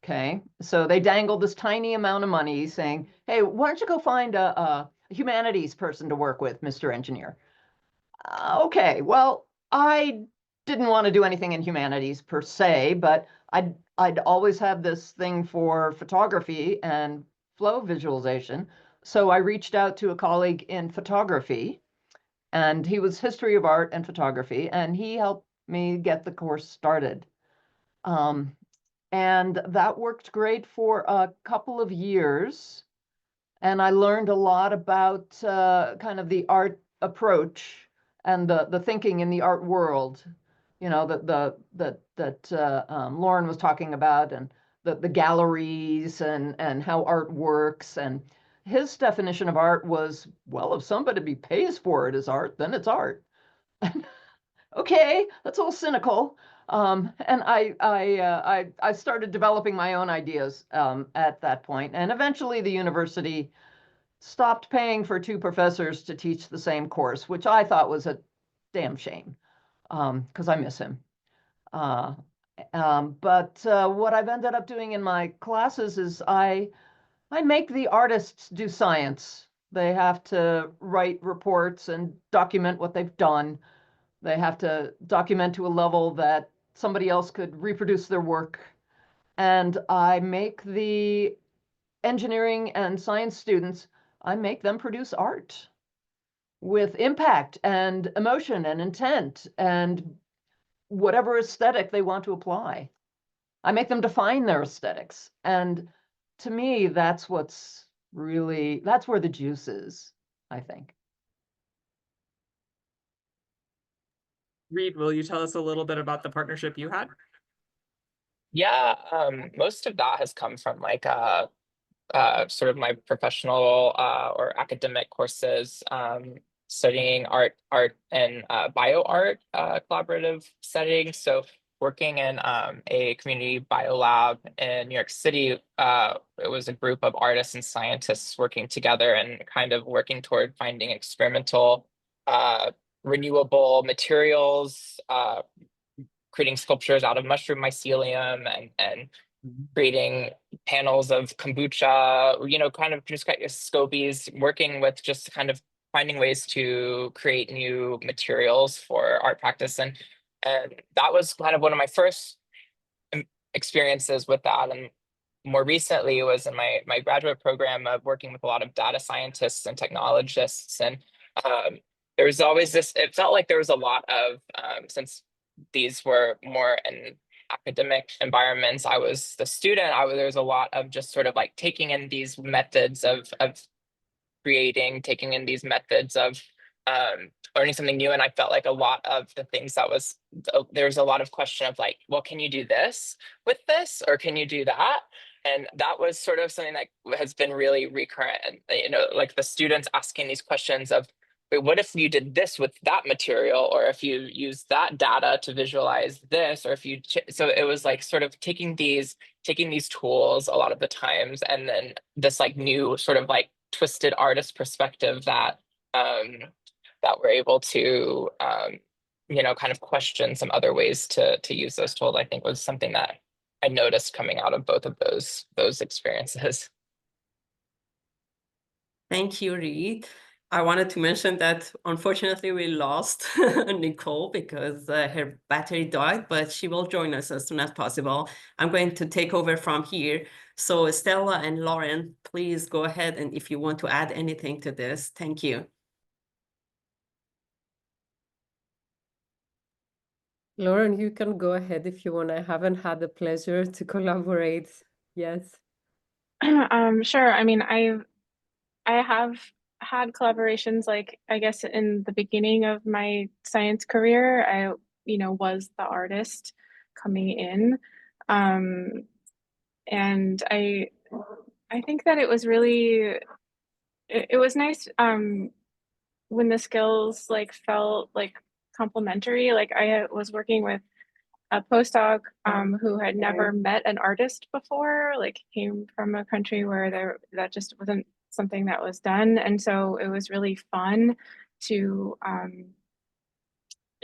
Okay, so they dangled this tiny amount of money saying, hey, why don't you go find a humanities person to work with, Mr. Engineer? Okay, well, I didn't want to do anything in humanities per se, but I'd always have this thing for photography and flow visualization. So I reached out to a colleague in photography, and he was history of art and photography, and he helped me get the course started. And that worked great for a couple of years. And I learned a lot about kind of the art approach and the thinking in the art world, that Lauren was talking about, and the galleries and how art works. And his definition of art was, well, if somebody pays for it as art, then it's art. Okay, that's a little cynical. And I started developing my own ideas at that point. And eventually the university stopped paying for two professors to teach the same course, which I thought was a damn shame, because I miss him. But what I've ended up doing in my classes is I make the artists do science. They have to write reports and document what they've done. They have to document to a level that somebody else could reproduce their work. And I make the engineering and science students, I make them produce art with impact and emotion and intent and whatever aesthetic they want to apply. I make them define their aesthetics. And to me, that's where the juice is, I think. Reid, will you tell us a little bit about the partnership you had? Yeah, most of that has come from like sort of my professional or academic courses, studying art and bio art collaborative settings. So working in a community biolab in New York City. It was a group of artists and scientists working together and kind of working toward finding experimental renewable materials, creating sculptures out of mushroom mycelium and creating panels of kombucha, you know, kind of just scobies, working with just kind of finding ways to create new materials for art practice. And that was kind of one of my first experiences with that. And more recently, it was in my graduate program of working with a lot of data scientists and technologists. And there was always this, it felt like there was a lot of, since these were more in academic environments, I was the student, there was a lot of just sort of like taking in these methods of creating, taking in these methods of learning something new. And I felt like a lot of the things that was, there's a lot of question of like, well, can you do this with this, or can you do that? And that was sort of something that has been really recurrent. And, you know, like the students asking these questions of, wait, what if you did this with that material, or if you use that data to visualize this, or if you, so it was like sort of taking these tools a lot of the times, and then this like new sort of like twisted artist perspective that that we're able to you know, kind of question some other ways to use those tools, I think was something that I noticed coming out of both of those experiences. Thank you, Reid. I wanted to mention that unfortunately we lost Nicole because her battery died, but she will join us as soon as possible. I'm going to take over from here. So Stella and Lauren, please go ahead, and if you want to add anything to this, thank you. Lauren, you can go ahead if you want. I haven't had the pleasure to collaborate yet. Sure. I mean, I have had collaborations, like I guess in the beginning of my science career, I, you know, was the artist coming in. And I think that it was really, it was nice when the skills like felt like complementary. Like I was working with a postdoc who had never met an artist before, like came from a country where that just wasn't something that was done. And so it was really fun to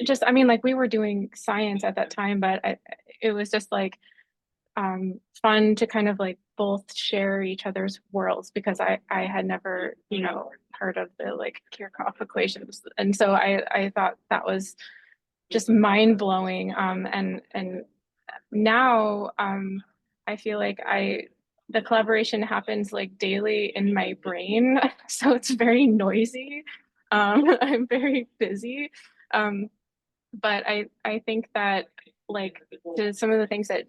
just, I mean, like we were doing science at that time, but it was just like fun to kind of like both share each other's worlds, because I had never, you know, heard of the like Kirchhoff equations. And so I thought that was just mind blowing. And now I feel like the collaboration happens like daily in my brain. So it's very noisy. I'm very busy. But I think that like to some of the things that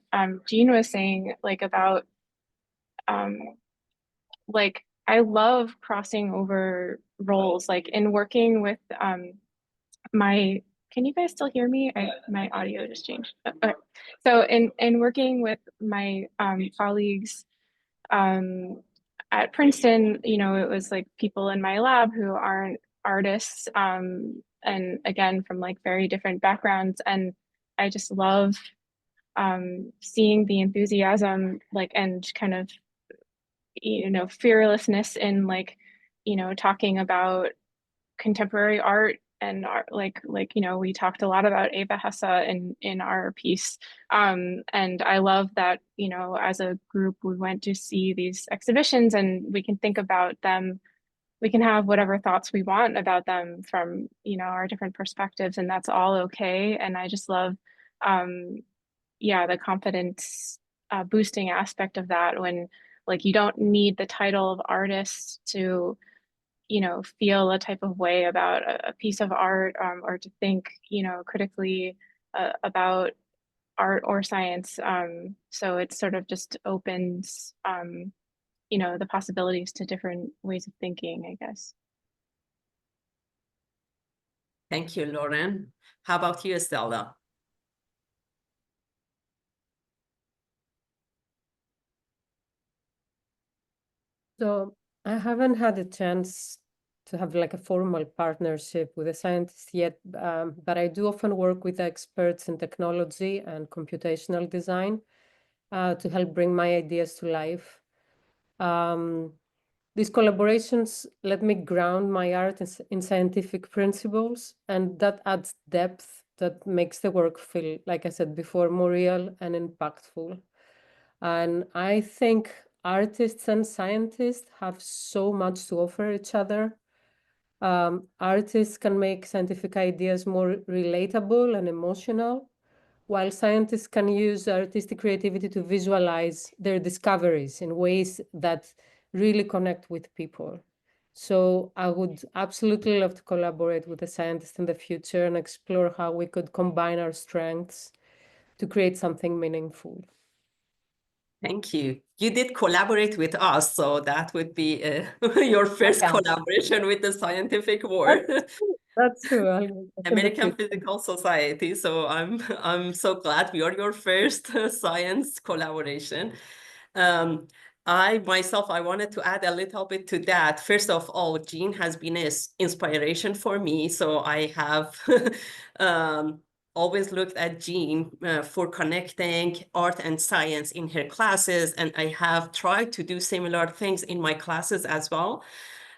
Jean was saying, like about like I love crossing over roles, like in working with my, can you guys still hear me? My audio just changed. Okay. So in working with my colleagues at Princeton, you know, it was like people in my lab who aren't artists, and again from like very different backgrounds, and I just love seeing the enthusiasm, like, and kind of, you know, fearlessness in like, you know, talking about contemporary art and art, like you know, we talked a lot about Eva Hesse in our piece, and I love that, you know, as a group we went to see these exhibitions and we can think about them, we can have whatever thoughts we want about them from, you know, our different perspectives, and that's all okay. And I just love yeah, the confidence boosting aspect of that, when like you don't need the title of artist to, you know, feel a type of way about a piece of art, or to think, you know, critically about art or science. So it sort of just opens, you know, the possibilities to different ways of thinking, I guess. Thank you, Lauren. How about you, Stella? So I haven't had a chance to have like a formal partnership with a scientist yet, but I do often work with experts in technology and computational design to help bring my ideas to life. These collaborations let me ground my art in scientific principles, and that adds depth that makes the work feel, like I said before, more real and impactful. And I think artists and scientists have so much to offer each other. Artists can make scientific ideas more relatable and emotional, while scientists can use artistic creativity to visualize their discoveries in ways that really connect with people. So I would absolutely love to collaborate with a scientist in the future and explore how we could combine our strengths to create something meaningful. Thank you. You did collaborate with us, so that would be your first collaboration with the scientific world. That's true. American Physical Society. So I'm so glad we are your first science collaboration. I wanted to add a little bit to that. First of all, Jean has been an inspiration for me. So I have always looked at Jean for connecting art and science in her classes. And I have tried to do similar things in my classes as well.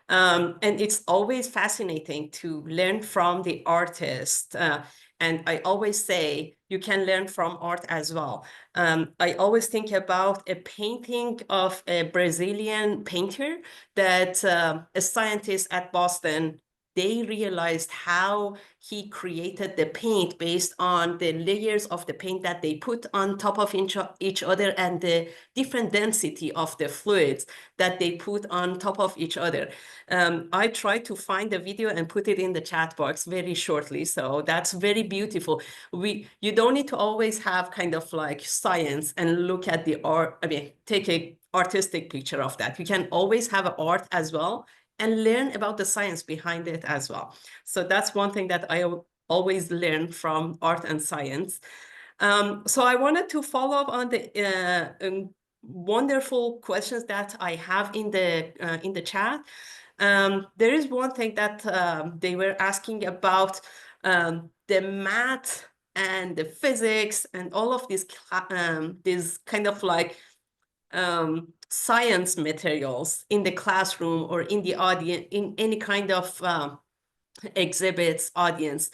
And it's always fascinating to learn from the artist. And I always say you can learn from art as well. I always think about a painting of a Brazilian painter that a scientist at Boston, they realized how he created the paint based on the layers of the paint that they put on top of each other and the different density of the fluids that they put on top of each other. I tried to find the video and put it in the chat box very shortly. So that's very beautiful. You don't need to always have kind of like science and look at the art, take a artistic picture of that. You can always have art as well and learn about the science behind it as well. So that's one thing that I always learn from art and science. So I wanted to follow up on the wonderful questions that I have in the chat. There is one thing that they were asking about the math and the physics and all of these kind of like science materials in the classroom or in the audience, in any kind of exhibits audience.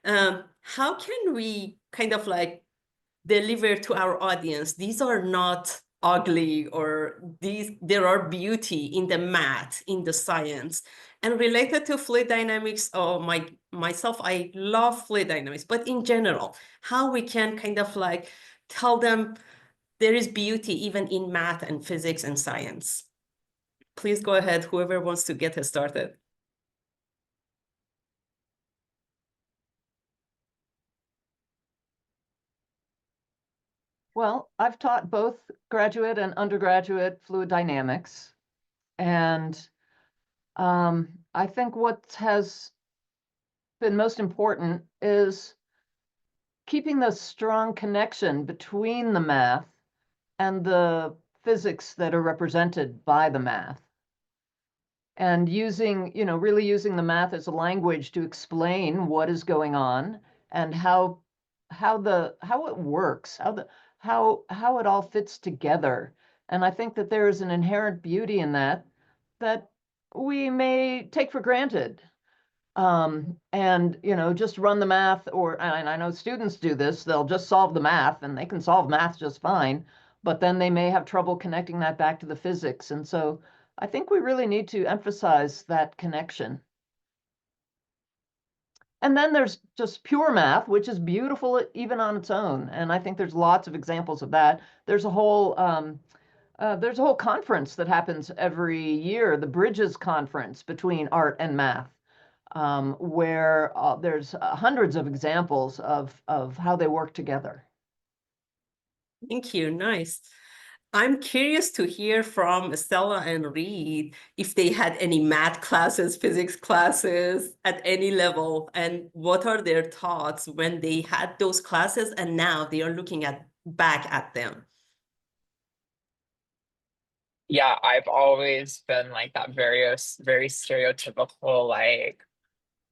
How can we kind of like deliver to our audience, these are not ugly, or there are beauty in the math, in the science? And related to fluid dynamics, myself, I love fluid dynamics, but in general, how we can kind of like tell them there is beauty even in math and physics and science. Please go ahead, whoever wants to get us started. Well, I've taught both graduate and undergraduate fluid dynamics. And I think what has been most important is keeping the strong connection between the math and the physics that are represented by the math. And using, really using the math as a language to explain what is going on and how it works, how it all fits together. And I think that there is an inherent beauty in that we may take for granted. And just run the math, and I know students do this, they'll just solve the math, and they can solve math just fine, but then they may have trouble connecting that back to the physics. And so I think we really need to emphasize that connection. And then there's just pure math, which is beautiful even on its own. And I think there's lots of examples of that. There's a whole conference that happens every year, the Bridges Conference between art and math, where there's hundreds of examples of how they work together. Thank you. Nice. I'm curious to hear from Stella and Reid if they had any math classes, physics classes at any level, and what are their thoughts when they had those classes and now they are looking back at them. Yeah, I've always been like that very stereotypical, like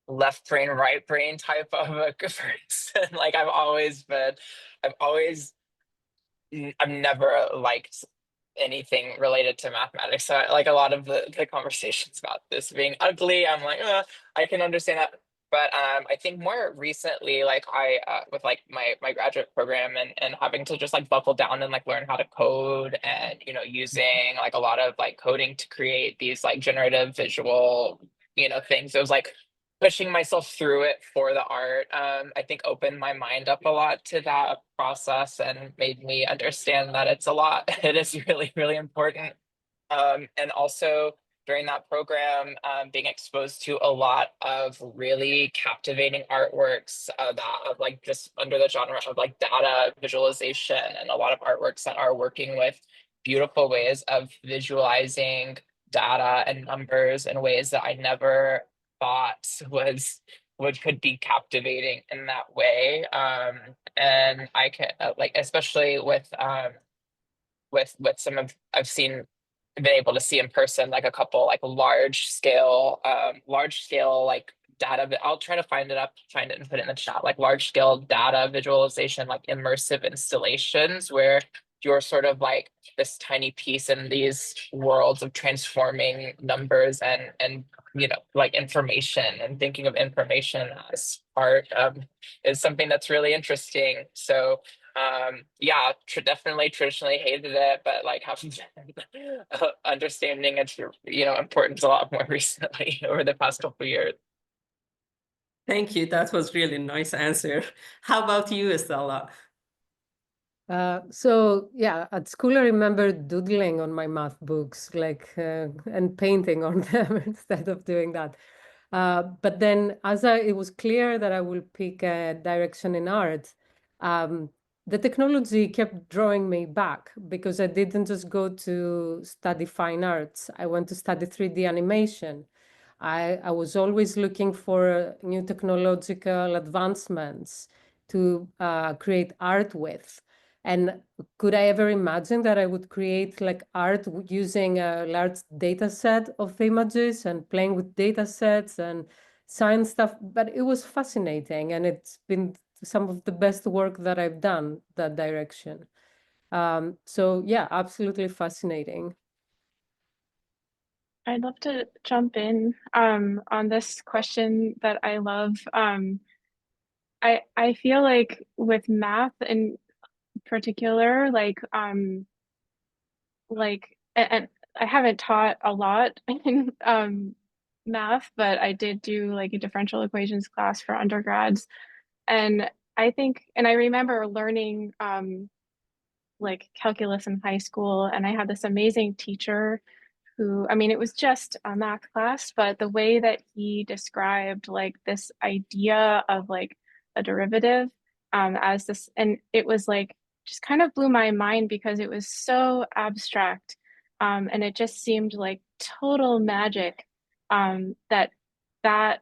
left brain, right brain type of a person. Like I've never liked anything related to mathematics. So like a lot of the conversations about this being ugly, I'm like, I can understand that. But I think more recently, like I with like my graduate program and having to just like buckle down and like learn how to code and using like a lot of like coding to create these like generative visual things. It was like pushing myself through it for the art, I think opened my mind up a lot to that process and made me understand that it's a lot. It is really, really important. And also during that program, being exposed to a lot of really captivating artworks that like just under the genre of like data visualization, and a lot of artworks that are working with beautiful ways of visualizing data and numbers in ways that I never thought could be captivating in that way. And I can like, especially with some of been able to see in person, like a couple like large scale like data. I'll try to find it and put it in the chat, like large scale data visualization, like immersive installations where you're sort of like this tiny piece in these worlds of transforming numbers and like information, and thinking of information as art is something that's really interesting. So yeah, definitely traditionally hated it, but like having understanding its importance a lot more recently over the past couple of years. Thank you. That was really nice answer. How about you, Stella? So yeah, at school I remember doodling on my math books, like and painting on them instead of doing that. But then, as it was clear that I will pick a direction in art, the technology kept drawing me back, because I didn't just go to study fine arts. I went to study 3D animation. I was always looking for new technological advancements to create art with. And could I ever imagine that I would create like art using a large data set of images and playing with data sets and science stuff? But it was fascinating, and it's been some of the best work that I've done that direction. So yeah, absolutely fascinating. I'd love to jump in on this question that I love. I feel like with math in particular, and I haven't taught a lot in math, but I did do like a differential equations class for undergrads. And I remember learning like calculus in high school, and I had this amazing teacher who, I mean, it was just a math class, but the way that he described like this idea of like a derivative as this, and it was like just kind of blew my mind because it was so abstract, and it just seemed like total magic, that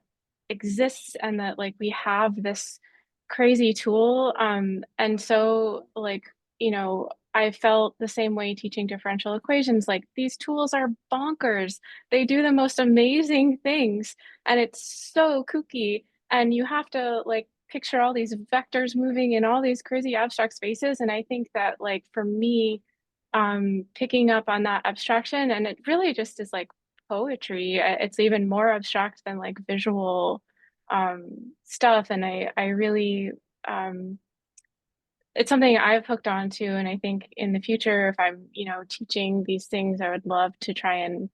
exists, and that like we have this crazy tool, and so like I felt the same way teaching differential equations. Like, these tools are bonkers. They do the most amazing things, and it's so kooky. And you have to like picture all these vectors moving in all these crazy abstract spaces. And I think that like for me, picking up on that abstraction, and it really just is like poetry. It's even more abstract than like visual stuff. And I really it's something I've hooked on to, and I think in the future, if I'm, teaching these things, I would love to try and,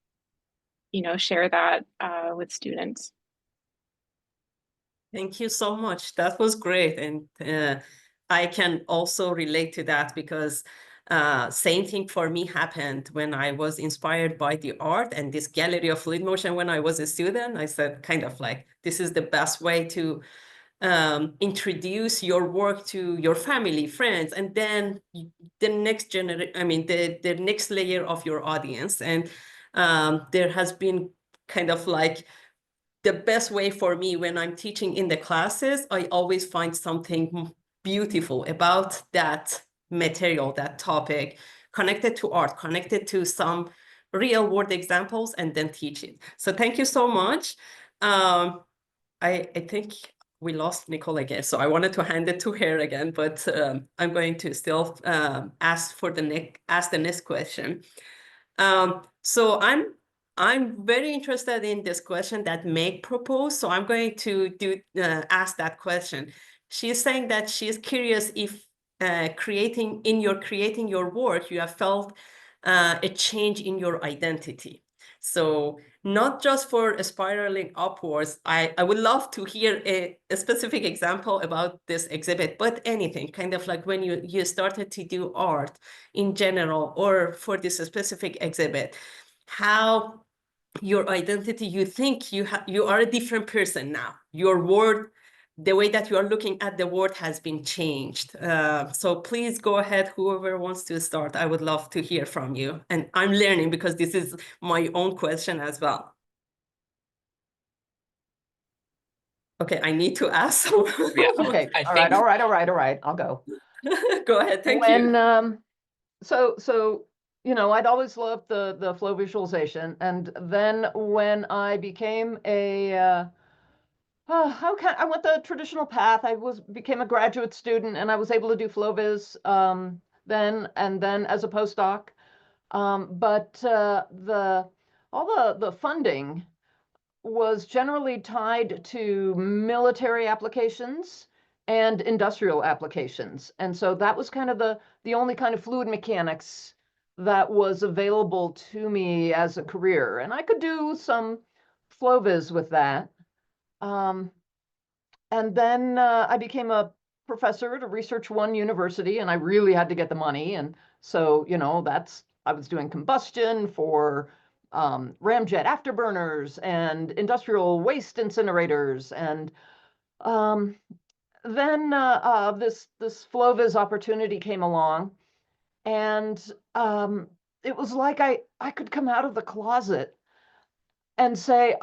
share that with students. Thank you so much. That was great. And I can also relate to that, because same thing for me happened when I was inspired by the art and this gallery of fluid motion when I was a student. I said kind of like, this is the best way to introduce your work to your family, friends, and then the next the next layer of your audience. And there has been kind of like the best way for me when I'm teaching in the classes, I always find something beautiful about that material, that topic, connected to art, connected to some real world examples and then teach it. So thank you so much. I think we lost Nicole again, so I wanted to hand it to her again, but I'm going to still ask the next question. So I'm very interested in this question that Meg proposed, so I'm going to ask that question. She's saying that she's curious if creating your work, you have felt a change in your identity. So not just for spiraling upwards, I would love to hear a specific example about this exhibit, but anything, kind of like when you started to do art in general, or for this specific exhibit, how your identity, you think you are a different person now. Your world, the way that you are looking at the world has been changed. So please go ahead, whoever wants to start. I would love to hear from you. And I'm learning because this is my own question as well. Okay, I need to ask. Yeah. Okay, I all think- right, I'll go. Go ahead, thank you. So, you know, I'd always loved the flow visualization. And then when I became I went the traditional path. I became a graduate student, and I was able to do FlowViz then as a postdoc. But all the funding was generally tied to military applications and industrial applications. And so that was kind of the only kind of fluid mechanics that was available to me as a career. And I could do some FlowViz with that. And then I became a professor at a Research One university, and I really had to get the money. And so, you know, I was doing combustion for ramjet afterburners and industrial waste incinerators. And then this FlowViz opportunity came along, and it was like I could come out of the closet and say,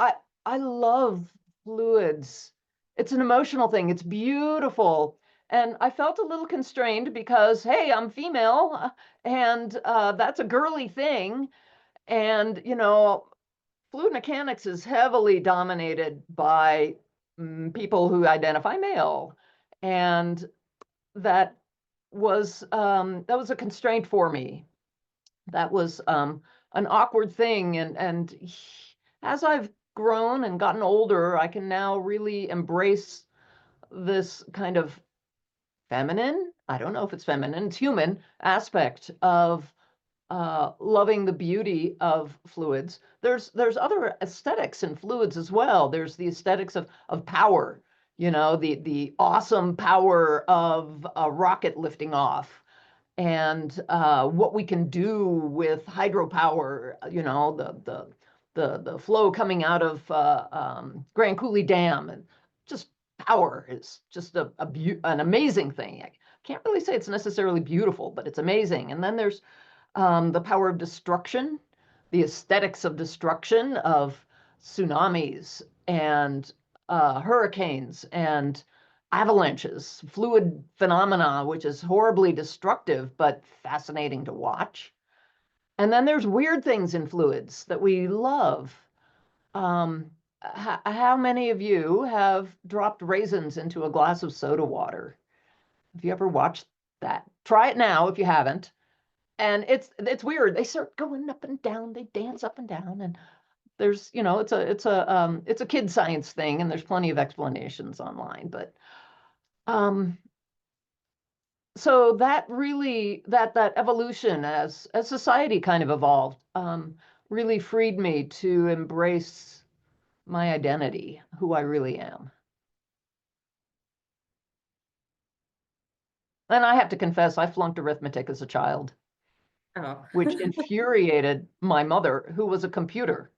I love fluids. It's an emotional thing. It's beautiful. And I felt a little constrained because, hey, I'm female, and that's a girly thing. And, you know, fluid mechanics is heavily dominated by people who identify male. And that was a constraint for me. That was an awkward thing. And as I've grown and gotten older, I can now really embrace this kind of feminine, I don't know if it's feminine, it's human aspect of loving the beauty of fluids. There's other aesthetics in fluids as well. There's the aesthetics of power, you know, the awesome power of a rocket lifting off, and what we can do with hydropower, you know, the flow coming out of Grand Coulee Dam, and just power is just an amazing thing. I can't really say it's necessarily beautiful, but it's amazing. And then there's the power of destruction, the aesthetics of destruction, of tsunamis and hurricanes and avalanches, fluid phenomena, which is horribly destructive but fascinating to watch. And then there's weird things in fluids that we love. How many of you have dropped raisins into a glass of soda water? Have you ever watched that? Try it now if you haven't. And it's weird. They start going up and down. They dance up and down, and there's, you know, it's a kid science thing, and there's plenty of explanations online. But so that really that evolution as society kind of evolved really freed me to embrace my identity, who I really am. And I have to confess, I flunked arithmetic as a child. Oh. Which infuriated my mother, who was a computer.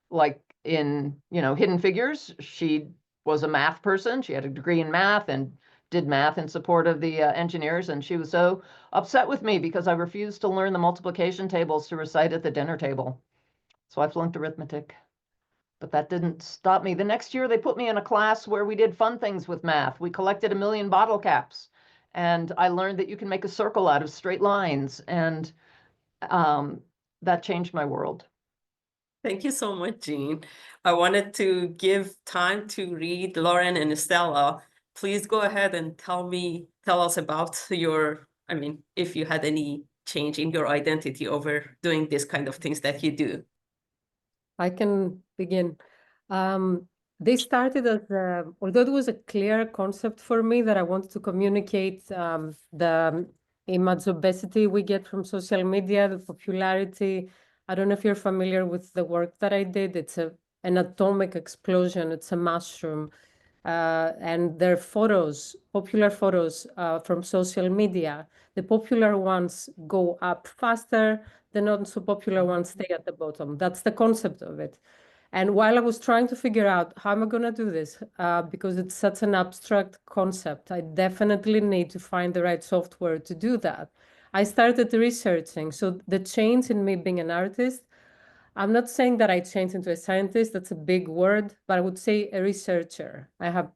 Like in, you know, Hidden Figures, she was a math person. She had a degree in math and did math in support of the engineers. And she was so upset with me because I refused to learn the multiplication tables to recite at the dinner table. So I flunked arithmetic. But that didn't stop me. The next year, they put me in a class where we did fun things with math. We collected 1 million bottle caps. And I learned that you can make a circle out of straight lines. And that changed my world. Thank you so much, Jean. I wanted to give time to Reid, Lauren, and Stella. Please go ahead and tell us about your, I mean, if you had any change in your identity over doing this kind of things that you do. I can begin. They started as, although it was a clear concept for me that I wanted to communicate the image obesity we get from social media, the popularity. I don't know if you're familiar with the work that I did. It's an atomic explosion. It's a mushroom. And their photos, popular photos from social media. The popular ones go up faster, the not so popular ones stay at the bottom. That's the concept of it. And while I was trying to figure out how am I going to do this, because it's such an abstract concept, I definitely need to find the right software to do that. I started researching. So the change in me being an artist, I'm not saying that I changed into a scientist, that's a big word, but I would say a researcher. I have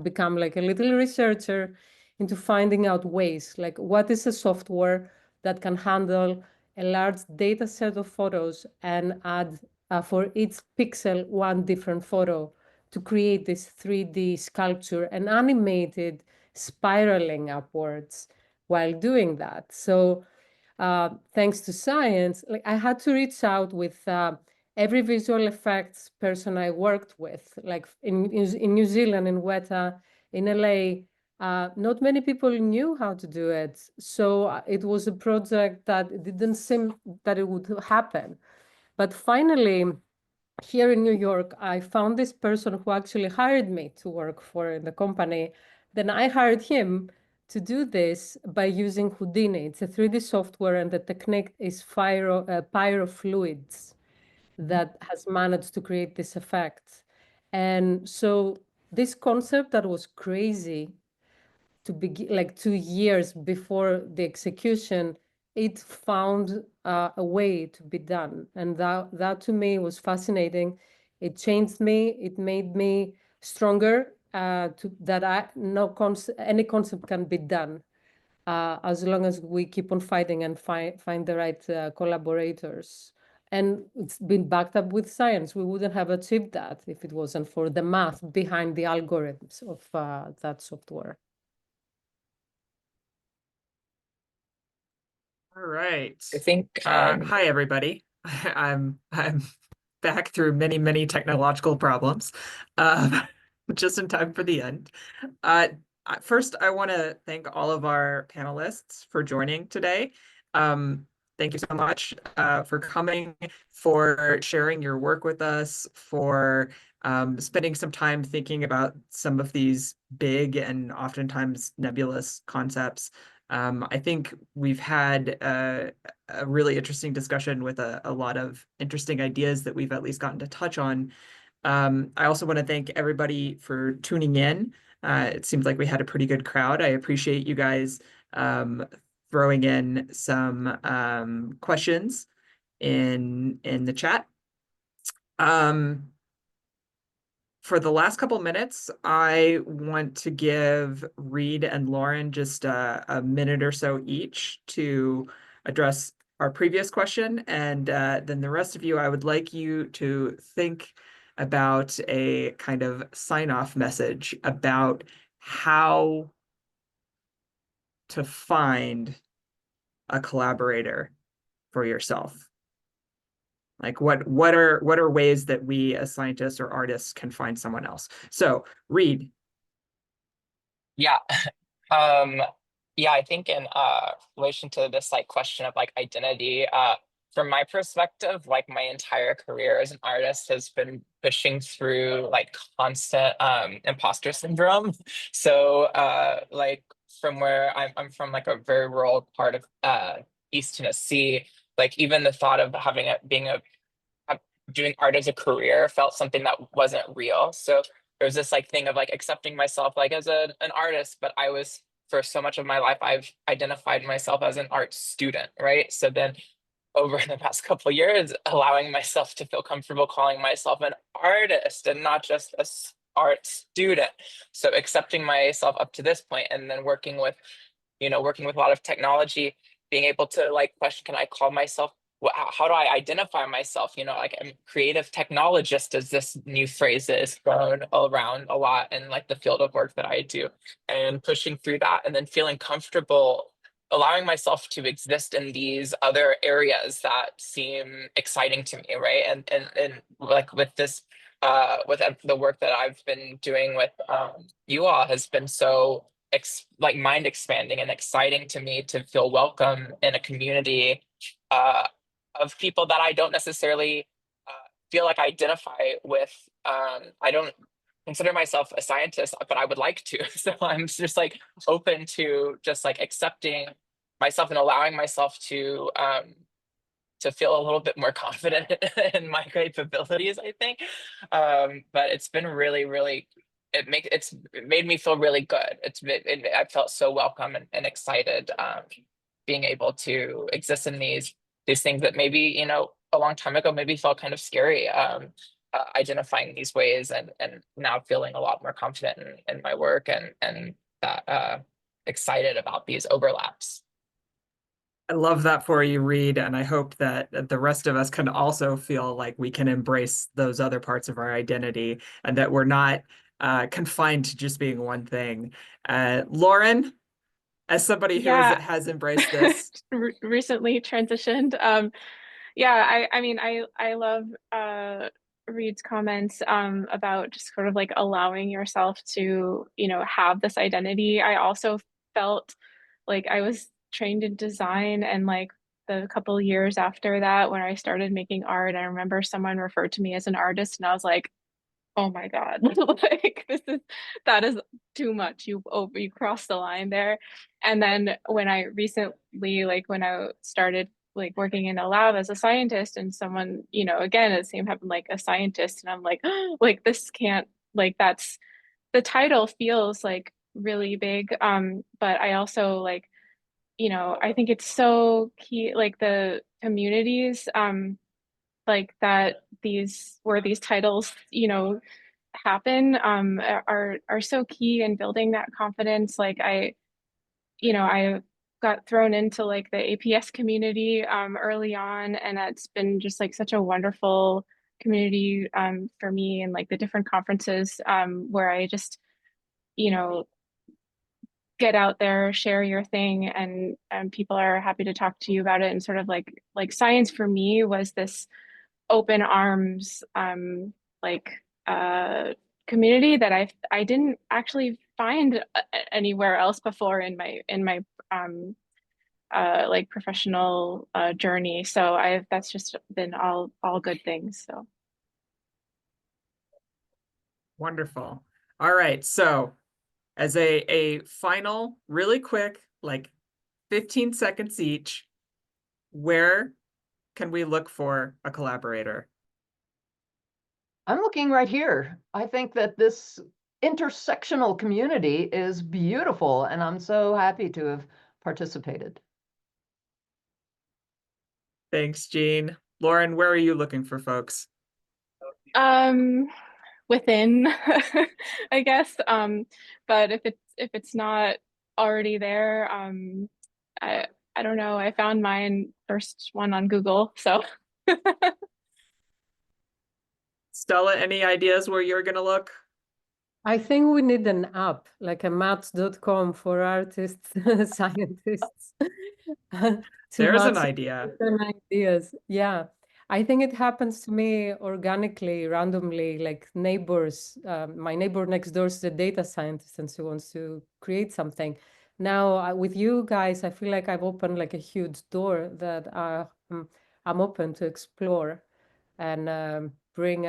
become like a little researcher into finding out ways, like what is a software that can handle a large data set of photos and add for each pixel one different photo to create this 3D sculpture and animated spiraling upwards while doing that. So thanks to science, like I had to reach out with every visual effects person I worked with, like in New Zealand, in Weta, in LA. Not many people knew how to do it. So it was a project that it didn't seem that it would happen. But finally, here in New York, I found this person who actually hired me to work for the company. Then I hired him to do this by using Houdini. It's a 3D software, and the technique is pyrofluids that has managed to create this effect. And so this concept that was crazy to begin, like 2 years before the execution, it found a way to be done. And that to me was fascinating. It changed me. It made me stronger that any concept can be done as long as we keep on fighting and find the right collaborators. And it's been backed up with science. We wouldn't have achieved that if it wasn't for the math behind the algorithms of that software. All right. I think hi everybody. I'm back through many technological problems, just in time for the end. First, I want to thank all of our panelists for joining today. Thank you so much for coming, for sharing your work with us, for spending some time thinking about some of these big and oftentimes nebulous concepts. I think we've had a really interesting discussion with a lot of interesting ideas that we've at least gotten to touch on. I also want to thank everybody for tuning in. It seems like we had a pretty good crowd. I appreciate you guys throwing in some questions in the chat. For the last couple minutes, I want to give Reid and Lauren just a minute or so each to address our previous question. And then the rest of you, I would like you to think about a kind of sign-off message about how to find a collaborator for yourself. Like what are ways that we as scientists or artists can find someone else? So Reid. Yeah. Yeah, I think in relation to this like question of like identity, from my perspective, like my entire career as an artist has been pushing through like constant imposter syndrome. So like from where I'm from, like a very rural part of East Tennessee, like even the thought of having doing art as a career felt something that wasn't real. So there's this like thing of like accepting myself like as an artist, but I was, for so much of my life, I've identified myself as an art student, right? So then over the past couple of years, allowing myself to feel comfortable calling myself an artist and not just an art student. So accepting myself up to this point, and then working with a lot of technology, being able to like question, can I call myself how do I identify myself? You know, like I'm creative technologist, as this new phrase is thrown around a lot in like the field of work that I do, and pushing through that, and then feeling comfortable allowing myself to exist in these other areas that seem exciting to me, right? And like with this, with the work that I've been doing with you all has been so like mind expanding and exciting to me to feel welcome in a community of people that I don't necessarily feel like I identify with. I don't consider myself a scientist, but I would like to. So I'm just like open to just like accepting myself and allowing myself to feel a little bit more confident in my capabilities, I think. But it's been really, really, it's made me feel really good. I felt so welcome and excited being able to exist in these things that maybe, you know, a long time ago maybe felt kind of scary. Identifying these ways and now feeling a lot more confident in my work and that excited about these overlaps. I love that for you, Reid, and I hope that the rest of us can also feel like we can embrace those other parts of our identity and that we're not confined to just being one thing. Lauren, as somebody who has embraced this. Recently transitioned. Yeah, I mean, I love Reid's comments about just sort of like allowing yourself to, you know, have this identity. I also felt like I was trained in design, and like the couple years after that, when I started making art, I remember someone referred to me as an artist, and I was like, oh my God, like that is too much. You crossed the line there. And then when I recently, like when I started like working in a lab as a scientist, and someone, you know, again, it same happened, like a scientist, and I'm like, oh, like this can't, like that's, the title feels like really big. But I also like, you know, I think it's so key, like the communities, like that these, where these titles, you know, happen, are so key in building that confidence. Like you know, I got thrown into like the APS community early on, and it's been just like such a wonderful community for me, and like the different conferences where I just, you know, get out there, share your thing, and people are happy to talk to you about it. And sort of like science for me was this open arms like community that I didn't actually find anywhere else before in my like professional journey. So that's just been all good things. So Wonderful. All right, so as a final, really quick, like 15 seconds each, where can we look for a collaborator? I'm looking right here. I think that this intersectional community is beautiful, and I'm so happy to have participated. Thanks, Jean. Lauren, where are you looking for folks? Within, I guess. But if it's not already there, I don't know. I found mine first one on Google, so. Stella, any ideas where you're gonna look? I think we need an app, like a maps.com for artists, scientists. There's an idea. Ideas. Yeah. I think it happens to me organically, randomly, like neighbors. My neighbor next door is a data scientist and she wants to create something. Now, with you guys, I feel like I've opened like a huge door that I'm open to explore and bring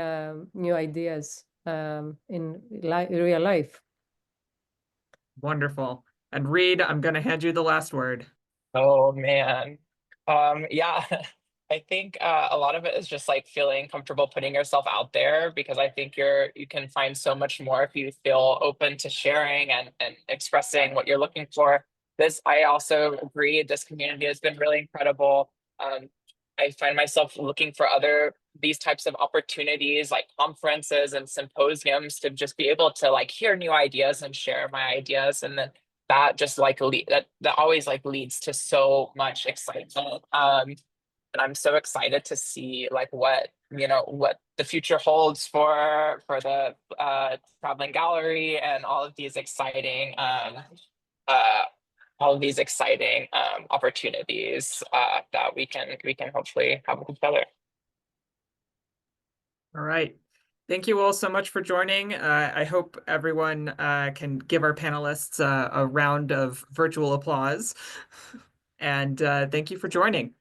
new ideas in real life. Wonderful. And Reid, I'm going to hand you the last word. Oh man. Yeah, I think a lot of it is just like feeling comfortable putting yourself out there, because I think you can find so much more if you feel open to sharing and expressing what you're looking for. I also agree, this community has been really incredible. I find myself looking for these types of opportunities like conferences and symposiums to just be able to like hear new ideas and share my ideas, and then that just like that always like leads to so much excitement. I'm so excited to see like what the future holds for the traveling gallery and all of these exciting opportunities that we can hopefully have with each other. All right. Thank you all so much for joining. I hope everyone can give our panelists a round of virtual applause. And thank you for joining.